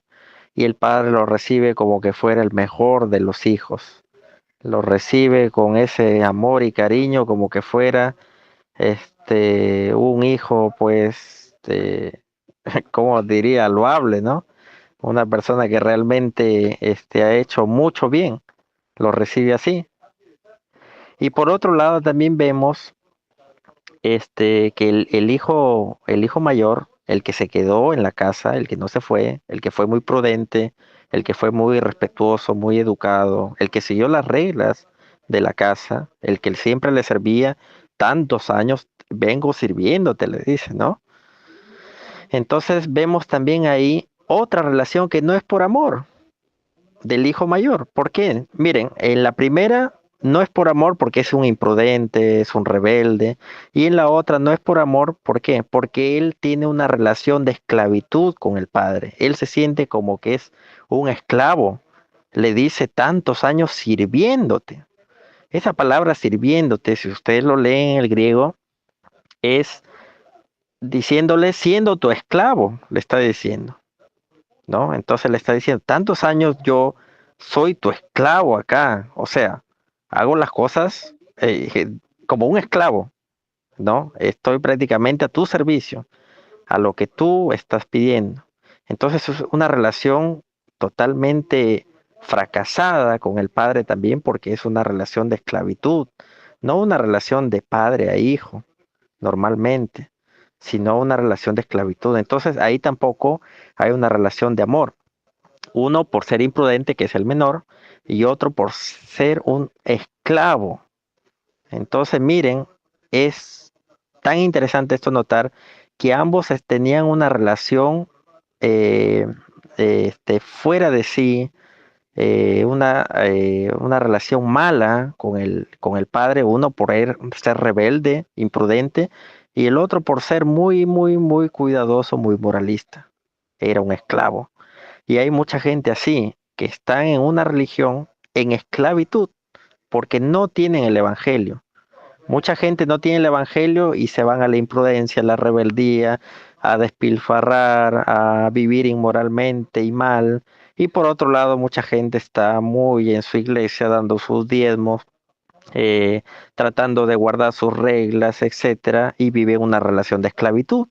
y el padre lo recibe como que fuera el mejor de los hijos. Lo recibe con ese amor y cariño como que fuera un hijo, pues, como diría, loable, ¿no? Una persona que realmente ha hecho mucho bien, lo recibe así. Y por otro lado también vemos que el hijo mayor, el que se quedó en la casa, el que no se fue, el que fue muy prudente, el que fue muy respetuoso, muy educado, el que siguió las reglas de la casa, el que siempre le servía tantos años, vengo sirviéndote, le dice, ¿no? Entonces vemos también ahí otra relación que no es por amor, del hijo mayor. ¿Por qué? Miren, en la primera no es por amor porque es un imprudente, es un rebelde, y en la otra no es por amor, ¿por qué? Porque él tiene una relación de esclavitud con el padre. Él se siente como que es un esclavo. Le dice tantos años sirviéndote. Esa palabra sirviéndote, si ustedes lo leen en el griego, es diciéndole siendo tu esclavo, le está diciendo. ¿No? Entonces le está diciendo, tantos años yo soy tu esclavo acá, o sea, hago las cosas como un esclavo, ¿no? Estoy prácticamente a tu servicio, a lo que tú estás pidiendo. Entonces es una relación totalmente fracasada con el padre también porque es una relación de esclavitud, no una relación de padre a hijo, normalmente, sino una relación de esclavitud. Entonces ahí tampoco hay una relación de amor. Uno por ser imprudente, que es el menor, y otro por ser un esclavo. Entonces, miren, es tan interesante esto notar que ambos tenían una relación eh, fuera de sí, una relación mala con el padre, uno por ser rebelde, imprudente, y el otro por ser muy, muy, muy cuidadoso, muy moralista. Era un esclavo. Y hay mucha gente así, que están en una religión en esclavitud, porque no tienen el evangelio. Mucha gente no tiene el evangelio y se van a la imprudencia, a la rebeldía, a despilfarrar, a vivir inmoralmente y mal. Y por otro lado, mucha gente está muy en su iglesia dando sus diezmos, eh, tratando de guardar sus reglas, etcétera, y vive una relación de esclavitud.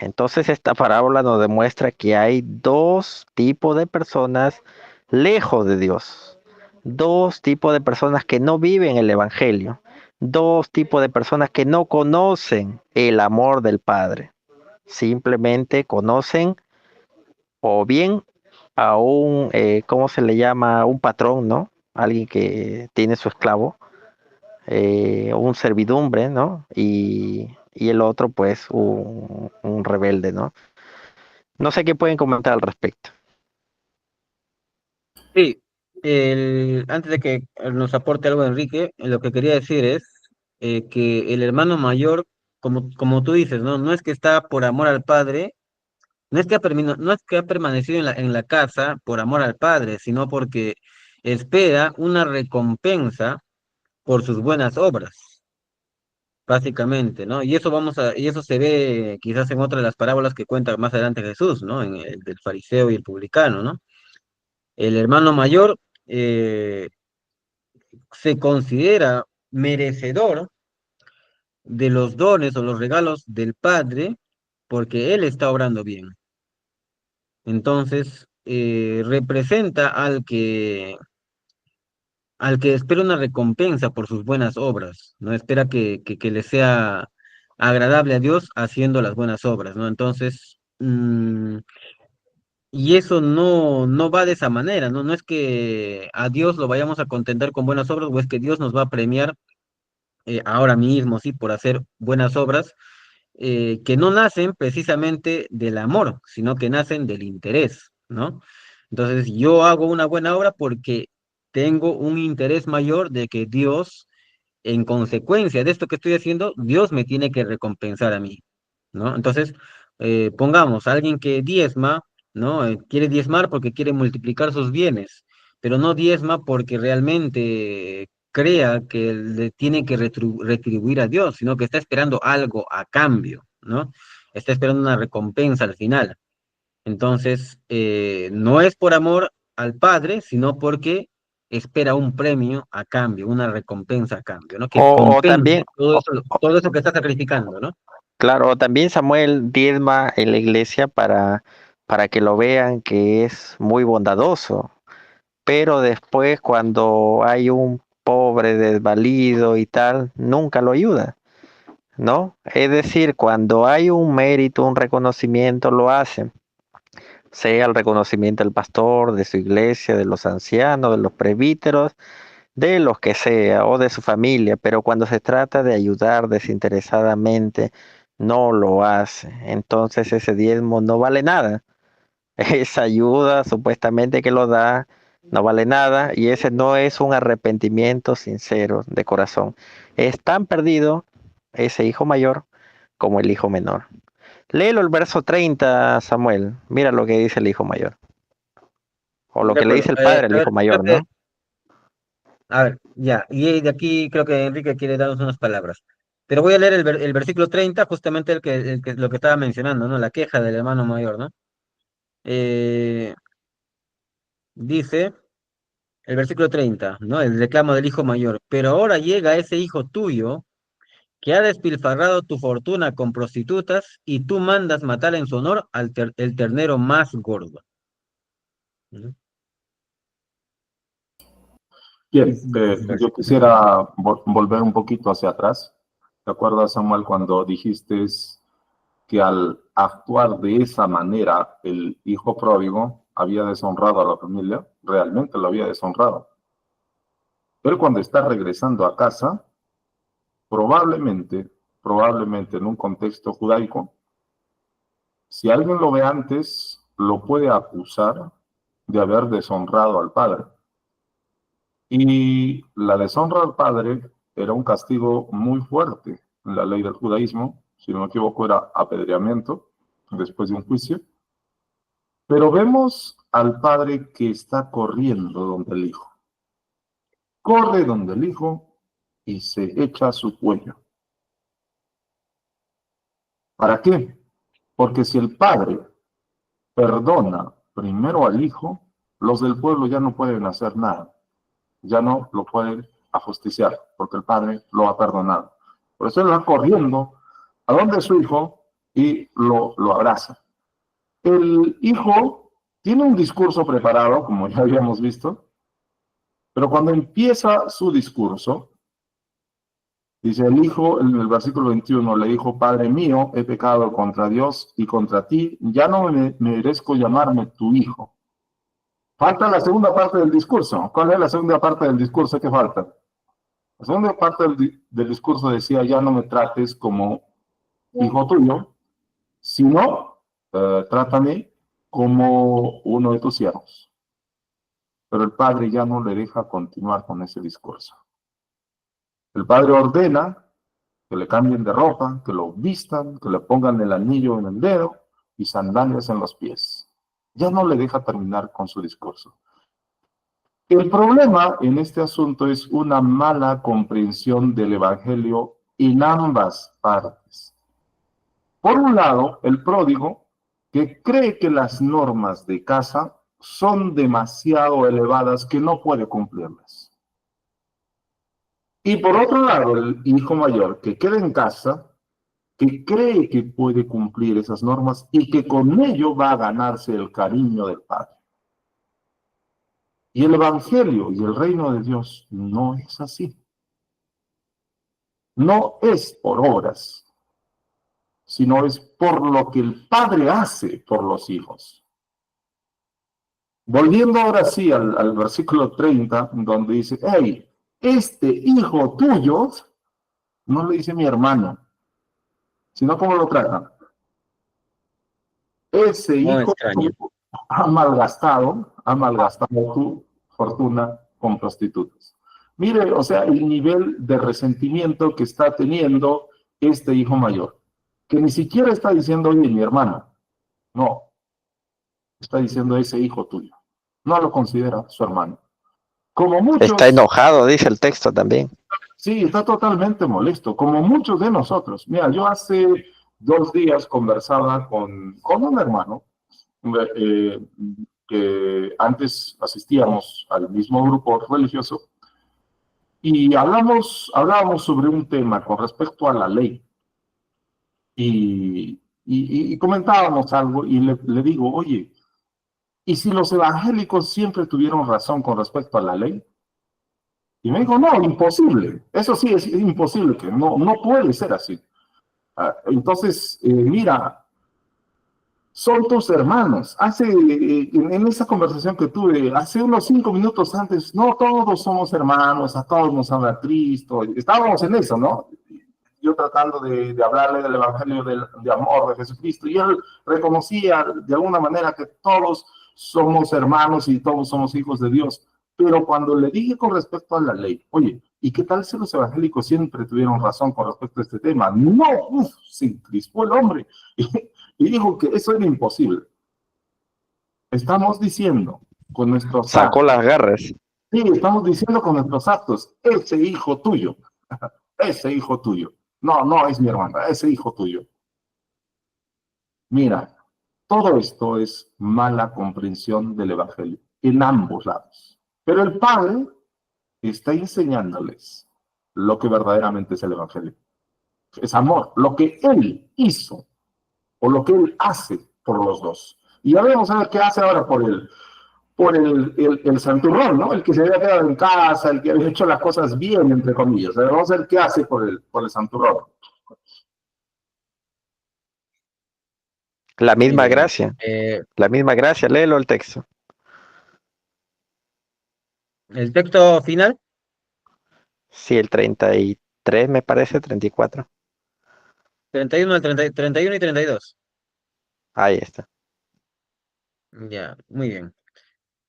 Entonces esta parábola nos demuestra que hay dos tipos de personas lejos de Dios, dos tipos de personas que no viven el Evangelio, dos tipos de personas que no conocen el amor del Padre, simplemente conocen o bien a ¿cómo se le llama? Un patrón, ¿no? Alguien que tiene su esclavo, un servidumbre, ¿no? Y el otro, pues, un rebelde, ¿no? No sé qué pueden comentar al respecto. Sí, antes de que nos aporte algo Enrique, lo que quería decir es que el hermano mayor, como tú dices, ¿no? No es que está por amor al padre, no es que ha permanecido en la casa por amor al padre, sino porque espera una recompensa por sus buenas obras. básicamente, ¿no? Y eso se ve quizás en otra de las parábolas que cuenta más adelante Jesús, ¿no? En el del fariseo y el publicano, ¿no? El hermano mayor se considera merecedor de los dones o los regalos del Padre porque él está obrando bien. Entonces, representa al que espera una recompensa por sus buenas obras, ¿no? Espera que le sea agradable a Dios haciendo las buenas obras, ¿no? Entonces, y eso no va de esa manera, ¿no? No es que a Dios lo vayamos a contentar con buenas obras o es que Dios nos va a premiar ahora mismo, sí, por hacer buenas obras, que no nacen precisamente del amor, sino que nacen del interés, ¿no? Entonces, yo hago una buena obra porque tengo un interés mayor de que Dios, en consecuencia de esto que estoy haciendo, Dios me tiene que recompensar a mí, ¿no? Entonces, pongamos, alguien que diezma, ¿no? Quiere diezmar porque quiere multiplicar sus bienes, pero no diezma porque realmente crea que le tiene que retribuir a Dios, sino que está esperando algo a cambio, ¿no? Está esperando una recompensa al final. Entonces, no es por amor al Padre, sino porque espera un premio a cambio, una recompensa a cambio, ¿no? Que O también, compense o- todo eso que está sacrificando, ¿no? claro, o también Samuel diezma en la iglesia para que lo vean que es muy bondadoso, pero después cuando hay un pobre desvalido y tal, nunca lo ayuda, ¿no? Es decir, cuando hay un mérito, un reconocimiento, lo hacen, sea el reconocimiento del pastor, de su iglesia, de los ancianos, de los presbíteros, de los que sea, o de su familia, pero cuando se trata de ayudar desinteresadamente, no lo hace. Entonces ese diezmo no vale nada. Esa ayuda supuestamente que lo da no vale nada y ese no es un arrepentimiento sincero de corazón. Es tan perdido ese hijo mayor como el hijo menor. Léelo el verso 30, Samuel. Mira lo que dice el hijo mayor. O lo De que le acuerdo. dice el padre al A ver, hijo mayor, ¿no? a ver, ya, y de aquí creo que Enrique quiere darnos unas palabras. Pero voy a leer el versículo 30, justamente lo que estaba mencionando, ¿no? La queja del hermano mayor, ¿no? Eh, dice el versículo 30, ¿no? El reclamo del hijo mayor. Pero ahora llega ese hijo tuyo que ha despilfarrado tu fortuna con prostitutas y tú mandas matar en su honor el ternero más gordo. ¿No? Bien, Es el yo versículo. quisiera volver un poquito hacia atrás. ¿Te acuerdas, Samuel, cuando dijiste que al actuar de esa manera el hijo pródigo había deshonrado a la familia? Realmente lo había deshonrado. Él cuando está regresando a casa, probablemente en un contexto judaico, si alguien lo ve antes, lo puede acusar de haber deshonrado al padre. Y la deshonra al padre era un castigo muy fuerte en la ley del judaísmo, si no me equivoco era apedreamiento después de un juicio. Pero vemos al padre que está corriendo donde el hijo. Corre donde el hijo y se echa a su cuello. ¿Para qué? Porque si el padre perdona primero al hijo, los del pueblo ya no pueden hacer nada. Ya no lo pueden ajusticiar, porque el padre lo ha perdonado. Por eso él va corriendo a donde su hijo y lo abraza. El hijo tiene un discurso preparado, como ya habíamos visto, pero cuando empieza su discurso, dice el hijo, en el versículo 21, le dijo, Padre mío, he pecado contra Dios y contra ti, ya no me merezco llamarme tu hijo. Falta la segunda parte del discurso. ¿Cuál es la segunda parte del discurso que falta? La segunda parte del discurso decía, ya no me trates como hijo tuyo, sino trátame como uno de tus siervos. Pero el padre ya no le deja continuar con ese discurso. El padre ordena que le cambien de ropa, que lo vistan, que le pongan el anillo en el dedo y sandalias en los pies. Ya no le deja terminar con su discurso. El problema en este asunto es una mala comprensión del Evangelio en ambas partes. Por un lado, el pródigo, que cree que las normas de casa son demasiado elevadas que no puede cumplirlas. Y por otro lado, el hijo mayor, que queda en casa, que cree que puede cumplir esas normas y que con ello va a ganarse el cariño del padre. Y el Evangelio y el reino de Dios no es así. No es por obras, sino es por lo que el padre hace por los hijos. Volviendo ahora sí al versículo 30, donde dice, hey, este hijo tuyo, no le dice mi hermano, sino cómo lo tratan. Ese No hijo extraño. ha malgastado tu fortuna con prostitutas. Mire, o sea, el nivel de resentimiento que está teniendo este hijo mayor, que ni siquiera está diciendo, oye, mi hermano, no, está diciendo ese hijo tuyo, no lo considera su hermano. Como Está muchos, enojado, dice el texto también. sí, está totalmente molesto, como muchos de nosotros. Mira, yo hace 2 días conversaba con un hermano eh, que antes asistíamos al mismo grupo religioso y hablábamos sobre un tema con respecto a la ley y comentábamos algo y le digo, oye, ¿y si los evangélicos siempre tuvieron razón con respecto a la ley? Y me dijo, no, imposible, eso sí es imposible, que no puede ser así. Entonces, mira, son tus hermanos. En esa conversación que tuve, hace unos 5 minutos antes, no todos somos hermanos, a todos nos habla Cristo. Estábamos en eso, ¿no? Yo tratando de hablarle del Evangelio de amor de Jesucristo, y él reconocía de alguna manera que todos somos hermanos y todos somos hijos de Dios. Pero cuando le dije con respecto a la ley, oye, ¿y qué tal si los evangélicos siempre tuvieron razón con respecto a este tema? No, se encrispó el hombre y dijo que eso era imposible. Estamos diciendo con nuestros Sacó actos, las garras. sí, estamos diciendo con nuestros actos, ese hijo tuyo, ese hijo tuyo. No es mi hermana, ese hijo tuyo. Mira, todo esto es mala comprensión del Evangelio, en ambos lados. Pero el Padre está enseñándoles lo que verdaderamente es el Evangelio. Es amor, lo que Él hizo o lo que Él hace por los dos. Y ya vamos a ver qué hace ahora por el santurrón, ¿no? El que se había quedado en casa, el que había hecho las cosas bien, entre comillas. Vamos a ver qué hace por el santurrón. La Muy misma bien. gracia. La misma gracia. Léelo el texto. El texto final, Sí, el 33 me parece, 34. 31 al 30, 31 y 32. Ahí está. Ya, muy bien.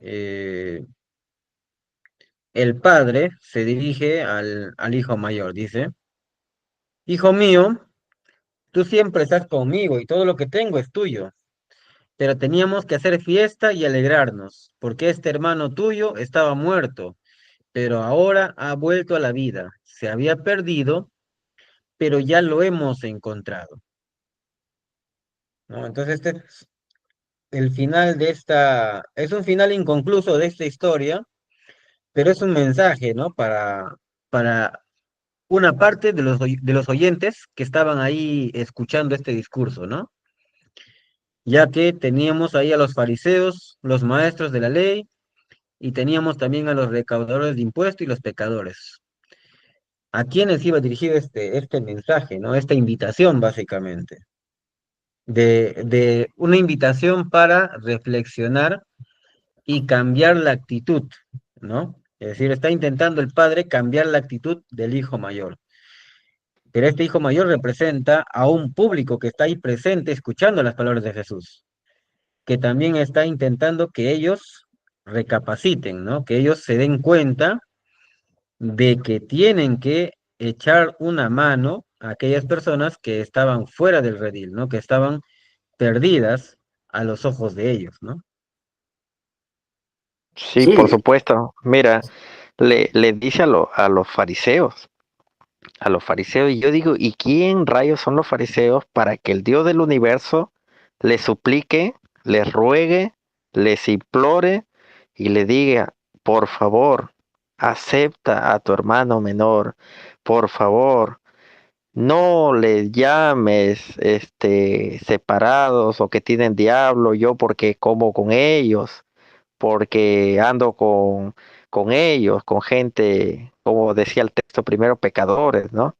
Eh, el padre se dirige al hijo mayor, dice, hijo mío, tú siempre estás conmigo y todo lo que tengo es tuyo, pero teníamos que hacer fiesta y alegrarnos, porque este hermano tuyo estaba muerto, pero ahora ha vuelto a la vida. Se había perdido, pero ya lo hemos encontrado. ¿No? Entonces, este es el final de es un final inconcluso de esta historia, pero es un mensaje, ¿no? Para una parte de de los oyentes que estaban ahí escuchando este discurso, ¿no? Ya que teníamos ahí a los fariseos, los maestros de la ley, y teníamos también a los recaudadores de impuestos y los pecadores. ¿A quiénes iba dirigido este mensaje, ¿no? Esta invitación, básicamente, de una invitación para reflexionar y cambiar la actitud, ¿no? Es decir, está intentando el padre cambiar la actitud del hijo mayor. Pero este hijo mayor representa a un público que está ahí presente escuchando las palabras de Jesús, que también está intentando que ellos recapaciten, ¿no? Que ellos se den cuenta de que tienen que echar una mano a aquellas personas que estaban fuera del redil, ¿no? Que estaban perdidas a los ojos de ellos, ¿no? Sí, por Sí, supuesto. Mira, le dice a los fariseos. a los fariseos. Y yo digo, ¿y quién rayos son los fariseos para que el Dios del universo les suplique, les ruegue, les implore y le diga, por favor, acepta a tu hermano menor, por favor, no les llames separados o que tienen diablo, yo porque como con ellos, porque ando con ellos, con gente, como decía el texto primero, pecadores, ¿no?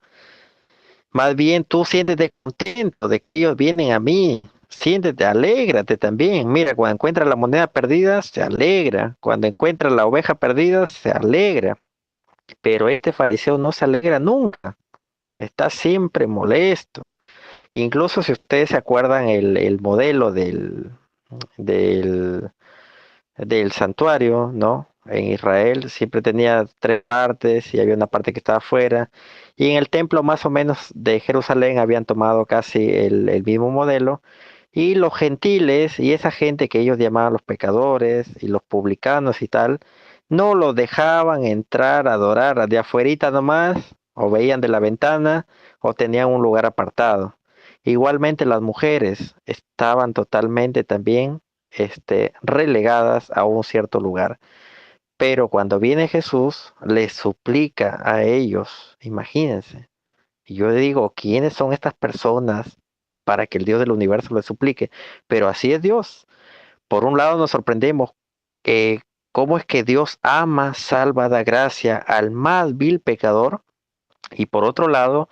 Más bien tú siéntete contento de que ellos vienen a mí. Siéntete, alégrate también. Mira, cuando encuentra la moneda perdida, se alegra. Cuando encuentra la oveja perdida, se alegra. Pero este fariseo no se alegra nunca. Está siempre molesto. Incluso si ustedes se acuerdan el modelo del, del santuario, ¿no? En Israel siempre tenía tres partes y había una parte que estaba afuera. Y en el templo más o menos de Jerusalén habían tomado casi el mismo modelo. Y los gentiles y esa gente que ellos llamaban los pecadores y los publicanos y tal, no los dejaban entrar a adorar de afuerita nomás, o veían de la ventana, o tenían un lugar apartado. Igualmente las mujeres estaban totalmente también relegadas a un cierto lugar. Pero cuando viene Jesús, les suplica a ellos, imagínense. Y yo digo, ¿quiénes son estas personas para que el Dios del universo les suplique? Pero así es Dios. Por un lado nos sorprendemos que cómo es que Dios ama, salva, da gracia al más vil pecador. Y por otro lado,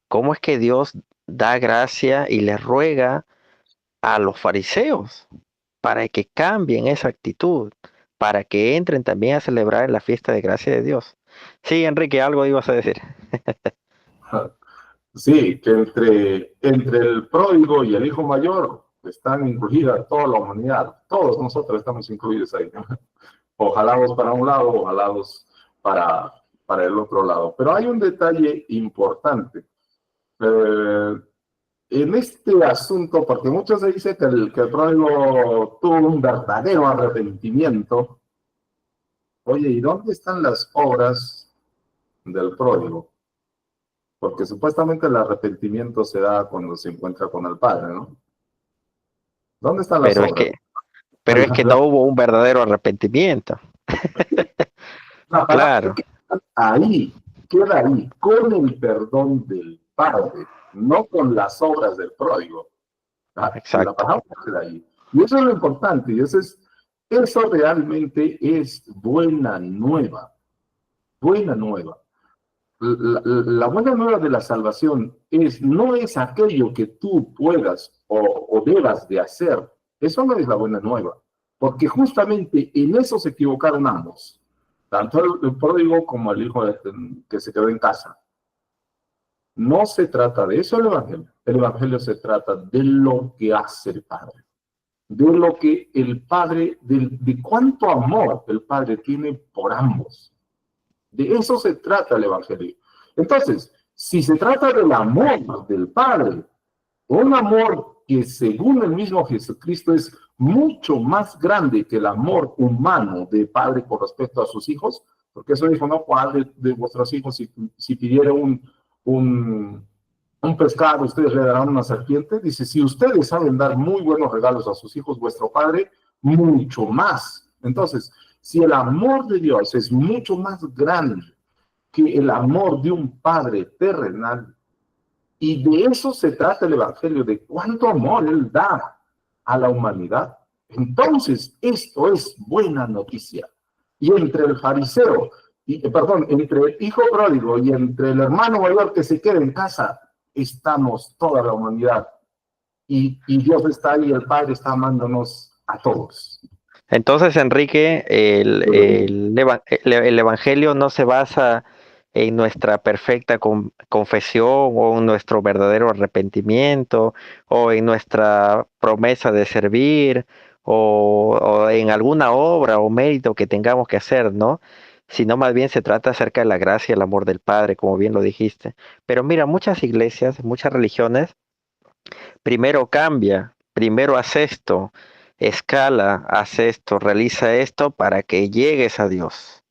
cómo es que Dios da gracia y le ruega a los fariseos para que cambien esa actitud, para que entren también a celebrar en la fiesta de gracia de Dios. Sí, Enrique, algo ibas a decir. Sí, que entre el pródigo y el hijo mayor están incluidas toda la humanidad. Todos nosotros estamos incluidos ahí, ¿no? Ojalá vos para un lado, ojalá vos para el otro lado. Pero hay un detalle importante. En este asunto, porque muchos se dice que el pródigo tuvo un verdadero arrepentimiento. Oye, ¿y dónde están las obras del pródigo? Porque supuestamente el arrepentimiento se da cuando se encuentra con el Padre, ¿no? ¿Dónde están las Pero es obras? que, pero es que no hubo un verdadero arrepentimiento. La palabra Claro, queda ahí, con el perdón del Padre, no con las obras del pródigo. La exacto. palabra queda ahí. Y eso es lo importante, y eso realmente es buena nueva, buena nueva. La buena nueva de la salvación no es aquello que tú puedas o debas de hacer. Eso no es la buena nueva. Porque justamente en eso se equivocaron ambos. Tanto el pródigo como el hijo que se quedó en casa. No se trata de eso el Evangelio. El Evangelio se trata de lo que hace el Padre. De lo que el Padre, de cuánto amor el Padre tiene por ambos. De eso se trata el Evangelio. Entonces, si se trata del amor del Padre, un amor que según el mismo Jesucristo es mucho más grande que el amor humano de padre con respecto a sus hijos, porque eso dijo, no, cuál de vuestros hijos, si pidiera un pescado, ustedes le darán una serpiente. Dice, si ustedes saben dar muy buenos regalos a sus hijos, vuestro Padre, mucho más. Entonces, si el amor de Dios es mucho más grande que el amor de un Padre terrenal, y de eso se trata el Evangelio, de cuánto amor Él da a la humanidad, entonces esto es buena noticia. Y entre el fariseo, entre el hijo pródigo y entre el hermano mayor que se queda en casa, estamos toda la humanidad. Y Dios está ahí, el Padre está amándonos a todos. Entonces, Enrique, el Evangelio no se basa en nuestra perfecta confesión o en nuestro verdadero arrepentimiento o en nuestra promesa de servir o en alguna obra o mérito que tengamos que hacer, ¿no? Sino más bien se trata acerca de la gracia y el amor del Padre, como bien lo dijiste. Pero mira, muchas iglesias, muchas religiones, primero cambia, primero haz esto, escala, haz esto, realiza esto para que llegues a Dios.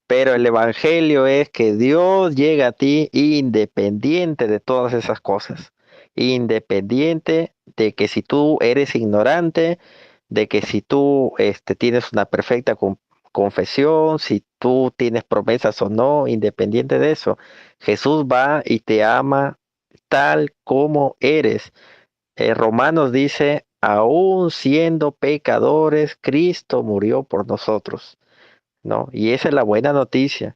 Pero el evangelio es que Dios llega a ti independiente de todas esas cosas. Independiente de que si tú eres ignorante, de que si tú tienes una perfecta confesión, si tú tienes promesas o no, independiente de eso, Jesús va y te ama tal como eres. Romanos dice, aún siendo pecadores, Cristo murió por nosotros, ¿no? Y esa es la buena noticia.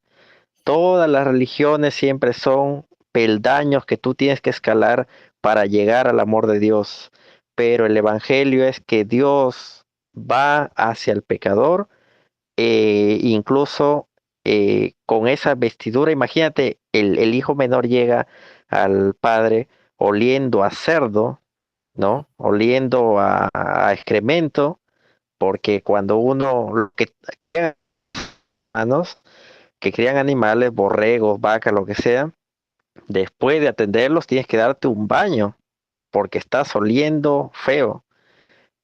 Todas las religiones siempre son peldaños que tú tienes que escalar para llegar al amor de Dios. Pero el evangelio es que Dios va hacia el pecador, incluso con esa vestidura. Imagínate, el hijo menor llega al padre oliendo a cerdo, ¿no? Oliendo a excremento, porque cuando uno, lo que manos, que crían animales, borregos, vacas, lo que sea, después de atenderlos tienes que darte un baño, porque estás oliendo feo.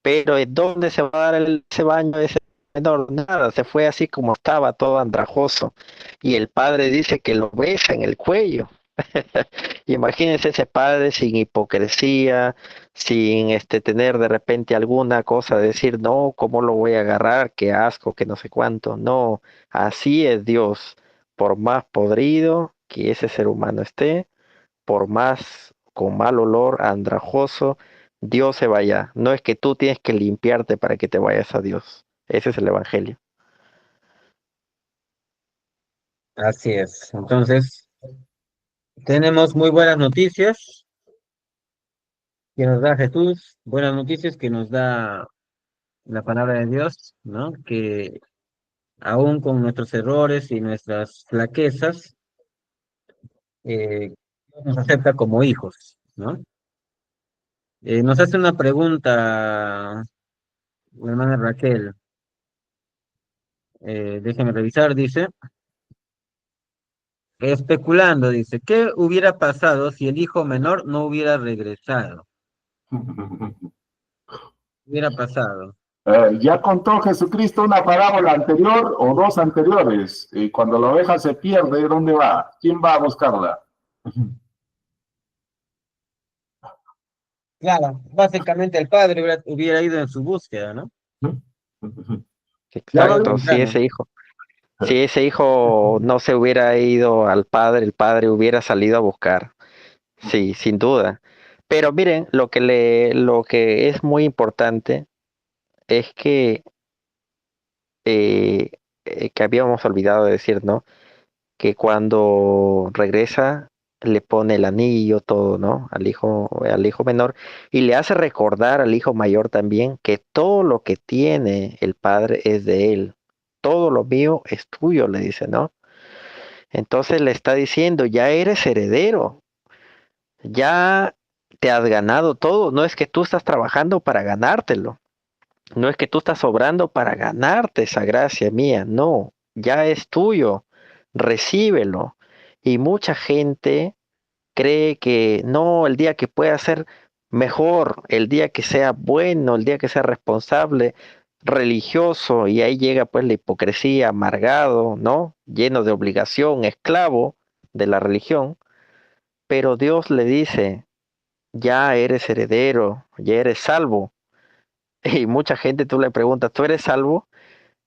Pero ¿en dónde se va a dar ese baño ese menor? Nada, se fue así como estaba, todo andrajoso. Y el padre dice que lo besa en el cuello. Imagínense ese padre sin hipocresía, sin tener de repente alguna cosa, decir, no, ¿cómo lo voy a agarrar? Qué asco, que no sé cuánto. No, así es Dios. Por más podrido que ese ser humano esté, por más con mal olor, andrajoso, Dios se vaya. No es que tú tienes que limpiarte para que te vayas a Dios. Ese es el evangelio. Así es. Entonces, tenemos muy buenas noticias que nos da Jesús, buenas noticias que nos da la palabra de Dios, ¿no? Que aún con nuestros errores y nuestras flaquezas, Dios nos acepta como hijos, ¿no? Nos hace una pregunta, mi hermana Raquel, déjeme revisar, dice, especulando, dice, ¿qué hubiera pasado si el hijo menor no hubiera regresado? ¿Qué hubiera pasado? Ya contó Jesucristo una parábola anterior o dos anteriores. Y cuando la oveja se pierde, ¿dónde va? ¿Quién va a buscarla? Claro, básicamente el padre hubiera ido en su búsqueda, ¿no? Ya lo Exacto, encontraron. si ese hijo no se hubiera ido al padre, el padre hubiera salido a buscar. Sí, sin duda. Pero miren, lo que es muy importante es eh, que habíamos olvidado de decir, ¿no? Que cuando regresa le pone el anillo, todo, ¿no? Al hijo menor y le hace recordar al hijo mayor también que todo lo que tiene el padre es de él. Todo lo mío es tuyo, le dice, ¿no? Entonces le está diciendo, ya eres heredero, ya te has ganado todo. No es que tú estás trabajando para ganártelo. No es que tú estás obrando para ganarte esa gracia mía. No, ya es tuyo. Recíbelo. Y mucha gente cree que no, el día que pueda ser mejor, el día que sea bueno, el día que sea responsable, religioso, y ahí llega pues la hipocresía, amargado, ¿no? Lleno de obligación, esclavo de la religión. Pero Dios le dice, ya eres heredero, ya eres salvo. Y mucha gente tú le preguntas, ¿tú eres salvo?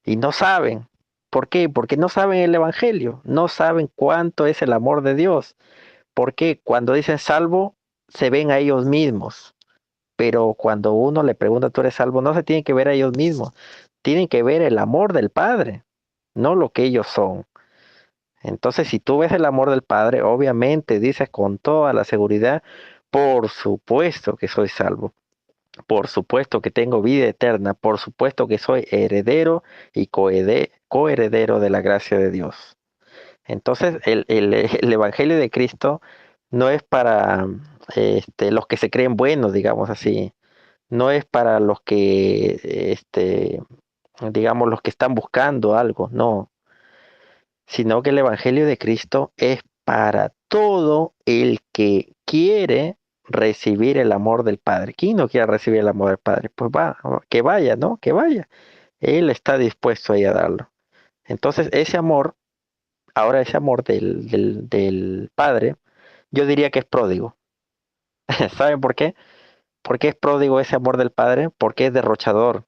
Y no saben. ¿Por qué? Porque no saben el Evangelio, no saben cuánto es el amor de Dios. Porque cuando dicen salvo, se ven a ellos mismos. Pero cuando uno le pregunta, ¿tú eres salvo? No se tienen que ver a ellos mismos. Tienen que ver el amor del Padre, no lo que ellos son. Entonces, si tú ves el amor del Padre, obviamente dices con toda la seguridad, por supuesto que soy salvo. Por supuesto que tengo vida eterna, por supuesto que soy heredero y coheredero de la gracia de Dios. Entonces, el Evangelio de Cristo no es para los que se creen buenos, digamos así, no es para los que, digamos, los que están buscando algo, no, sino que el Evangelio de Cristo es para todo el que quiere recibir el amor del Padre. ¿Quién no quiere recibir el amor del Padre? Pues va, que vaya, ¿no? Que vaya. Él está dispuesto ahí a darlo. Entonces, ese amor Ahora ese amor del padre, yo diría que es pródigo. ¿Saben por qué? ¿Por qué es pródigo ese amor del padre? Porque es derrochador,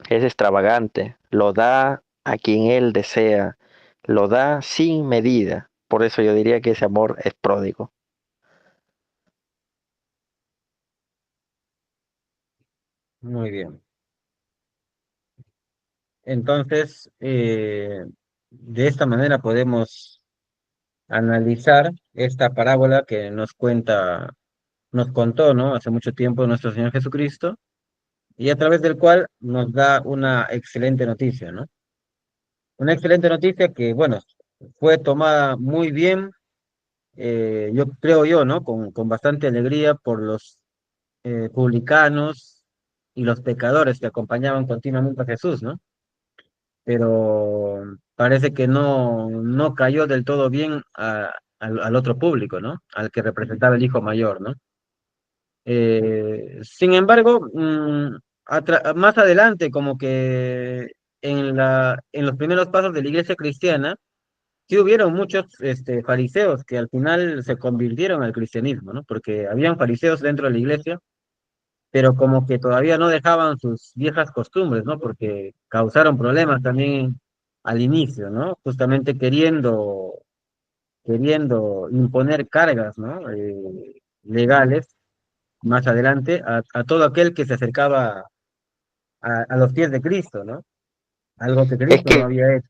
es extravagante, lo da a quien él desea, lo da sin medida. Por eso yo diría que ese amor es pródigo. Muy bien. Entonces, de esta manera podemos analizar esta parábola que nos contó, ¿no? Hace mucho tiempo nuestro Señor Jesucristo, y a través del cual nos da una excelente noticia, ¿no? Una excelente noticia que, bueno, fue tomada muy bien, yo creo yo, ¿no? Con bastante alegría por los publicanos y los pecadores que acompañaban continuamente a Jesús, ¿no? Pero parece que no cayó del todo bien al otro público, ¿no? Al que representaba el hijo mayor, ¿no? Sin embargo, más adelante, como que en los primeros pasos de la iglesia cristiana, sí hubieron muchos fariseos que al final se convirtieron al cristianismo, ¿no? Porque habían fariseos dentro de la iglesia, pero como que todavía no dejaban sus viejas costumbres, ¿no? Porque causaron problemas también al inicio, ¿no? Justamente queriendo imponer cargas, ¿no? Legales más adelante a todo aquel que se acercaba a los pies de Cristo, ¿no? Algo que Es Cristo no que, había hecho.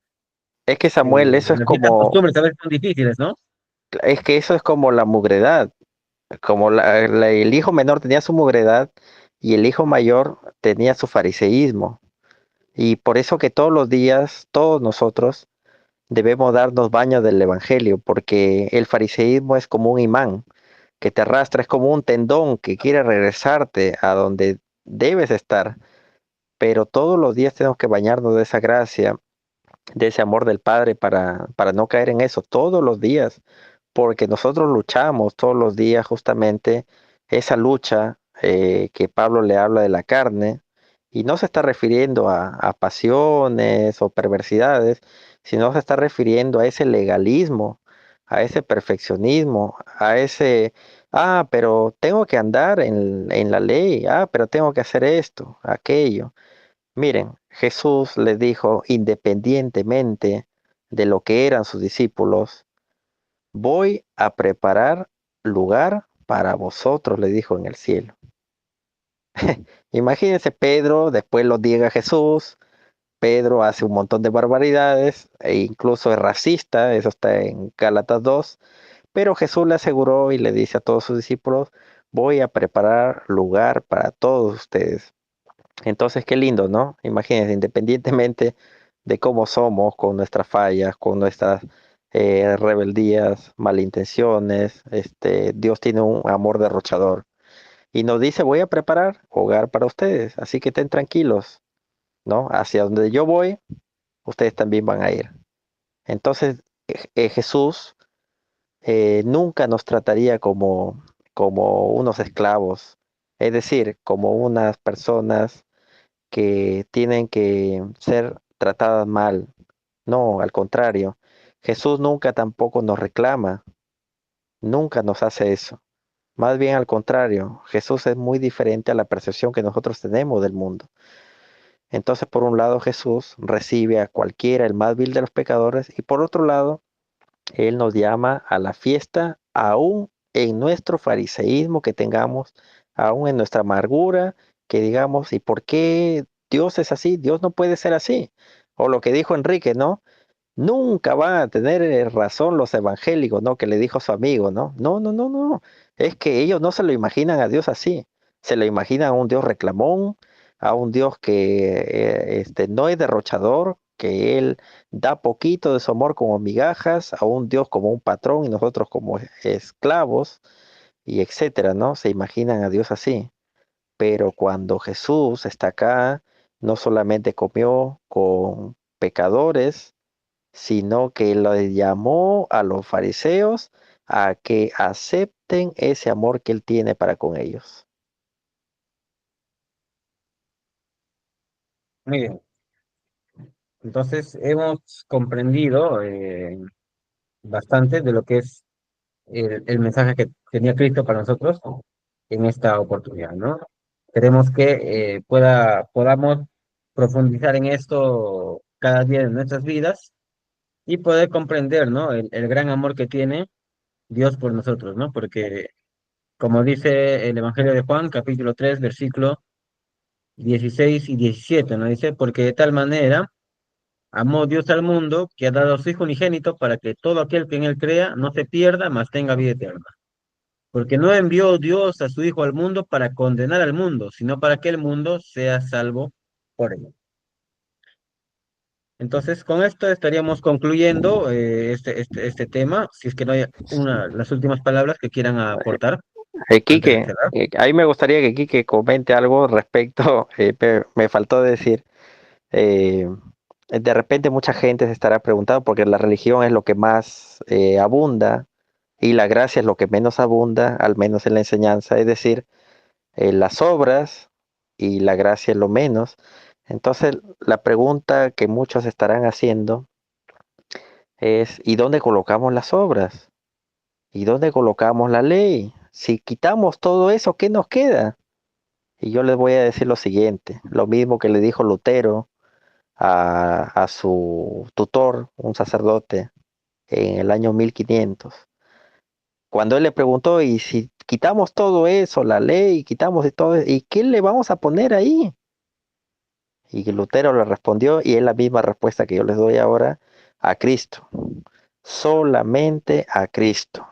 es que Samuel, Las viejas costumbres a veces son difíciles, ¿no? es que eso es como la mugredad. Como el hijo menor tenía su mugredad y el hijo mayor tenía su fariseísmo. Y por eso que todos los días, todos nosotros, debemos darnos baño del Evangelio, porque el fariseísmo es como un imán que te arrastra, es como un tendón que quiere regresarte a donde debes estar. Pero todos los días tenemos que bañarnos de esa gracia, de ese amor del Padre para no caer en eso, todos los días, porque nosotros luchamos todos los días justamente esa lucha que Pablo le habla de la carne, y no se está refiriendo a pasiones o perversidades, sino se está refiriendo a ese legalismo, a ese perfeccionismo, a ese, pero tengo que andar en la ley, pero tengo que hacer esto, aquello. Miren, Jesús les dijo, independientemente de lo que eran sus discípulos, voy a preparar lugar para vosotros, le dijo en el cielo. Imagínense, Pedro, después lo niega Jesús, Pedro hace un montón de barbaridades e incluso es racista, eso está en Gálatas 2, pero Jesús le aseguró y le dice a todos sus discípulos, voy a preparar lugar para todos ustedes. Entonces, qué lindo, ¿no? Imagínense, independientemente de cómo somos, con nuestras fallas, con nuestras rebeldías, malintenciones, Dios tiene un amor derrochador y nos dice, voy a preparar hogar para ustedes, así que estén tranquilos, ¿no? Hacia donde yo voy, ustedes también van a ir. Entonces, Jesús nunca nos trataría como unos esclavos, es decir, como unas personas que tienen que ser tratadas mal. No, al contrario, Jesús nunca tampoco nos reclama, nunca nos hace eso. Más bien al contrario, Jesús es muy diferente a la percepción que nosotros tenemos del mundo. Entonces, por un lado, Jesús recibe a cualquiera, el más vil de los pecadores, y por otro lado, Él nos llama a la fiesta, aún en nuestro fariseísmo que tengamos, aún en nuestra amargura, que digamos, ¿y por qué Dios es así? Dios no puede ser así. O lo que dijo Enrique, ¿no? Nunca van a tener razón los evangélicos, ¿no? Que le dijo su amigo, ¿no? No, no, no, no. Es que ellos no se lo imaginan a Dios así. Se lo imaginan a un Dios reclamón, a un Dios que no es derrochador, que Él da poquito de su amor como migajas, a un Dios como un patrón y nosotros como esclavos, y etcétera, ¿no? Se imaginan a Dios así. Pero cuando Jesús está acá, no solamente comió con pecadores, sino que le llamó a los fariseos a que acepten ese amor que él tiene para con ellos. Muy bien. Entonces, hemos comprendido bastante de lo que es el mensaje que tenía Cristo para nosotros en esta oportunidad, ¿no? Queremos que podamos profundizar en esto cada día de nuestras vidas y poder comprender, ¿no? El gran amor que tiene Dios por nosotros, ¿no? Porque, como dice el Evangelio de Juan, capítulo 3 versículo 16 y 17, ¿no? Dice, porque de tal manera amó Dios al mundo que ha dado a su Hijo unigénito para que todo aquel que en él crea no se pierda, mas tenga vida eterna. Porque no envió Dios a su Hijo al mundo para condenar al mundo, sino para que el mundo sea salvo por él. Entonces, con esto estaríamos concluyendo este tema, si es que no hay las últimas palabras que quieran aportar antes de Quique, cerrar. ahí me gustaría que Quique comente algo respecto, me faltó decir, eh, de repente mucha gente se estará preguntando porque la religión es lo que más abunda y la gracia es lo que menos abunda, al menos en la enseñanza, es decir, las obras y la gracia es lo menos. Entonces, la pregunta que muchos estarán haciendo es, ¿y dónde colocamos las obras? ¿Y dónde colocamos la ley? Si quitamos todo eso, ¿qué nos queda? Y yo les voy a decir lo siguiente, lo mismo que le dijo Lutero a su tutor, un sacerdote, en el año 1500. Cuando él le preguntó, ¿y si quitamos todo eso, la ley, quitamos de todo, ¿y qué le vamos a poner ahí? Y Lutero le respondió, y es la misma respuesta que yo les doy ahora, a Cristo. Solamente a Cristo.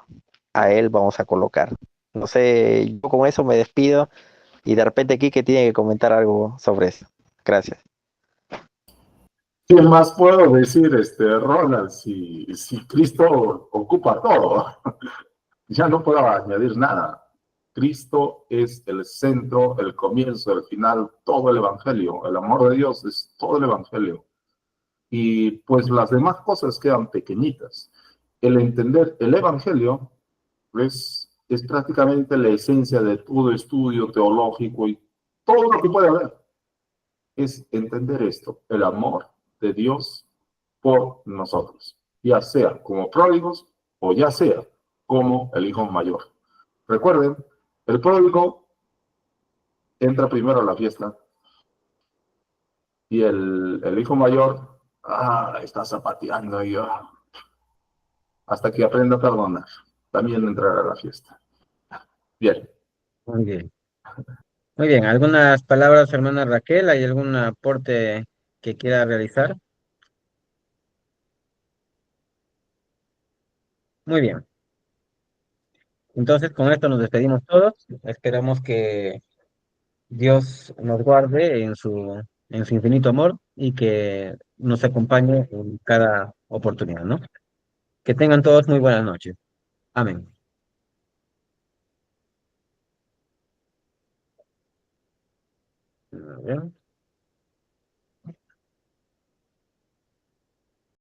A Él vamos a colocar. No sé, yo con eso me despido y de repente Quique tiene que comentar algo sobre eso. Gracias. ¿Qué más puedo decir, Ronald? Si Cristo ocupa todo, ya no puedo añadir nada. Cristo es el centro, el comienzo, el final, todo el Evangelio. El amor de Dios es todo el Evangelio. Y pues las demás cosas quedan pequeñitas. El entender el Evangelio es prácticamente la esencia de todo estudio teológico y todo lo que puede haber. Es entender esto, el amor de Dios por nosotros, ya sea como pródigos o ya sea como el hijo mayor. Recuerden, el pródigo entra primero a la fiesta y el hijo mayor está zapateando y hasta que aprenda a perdonar. También entrará a la fiesta. Bien. Muy bien. Muy bien, ¿algunas palabras, hermana Raquel? ¿Hay algún aporte que quiera realizar? Muy bien. Entonces, con esto nos despedimos todos. Esperamos que Dios nos guarde en su infinito amor y que nos acompañe en cada oportunidad, ¿no? Que tengan todos muy buenas noches. Amén. A ver.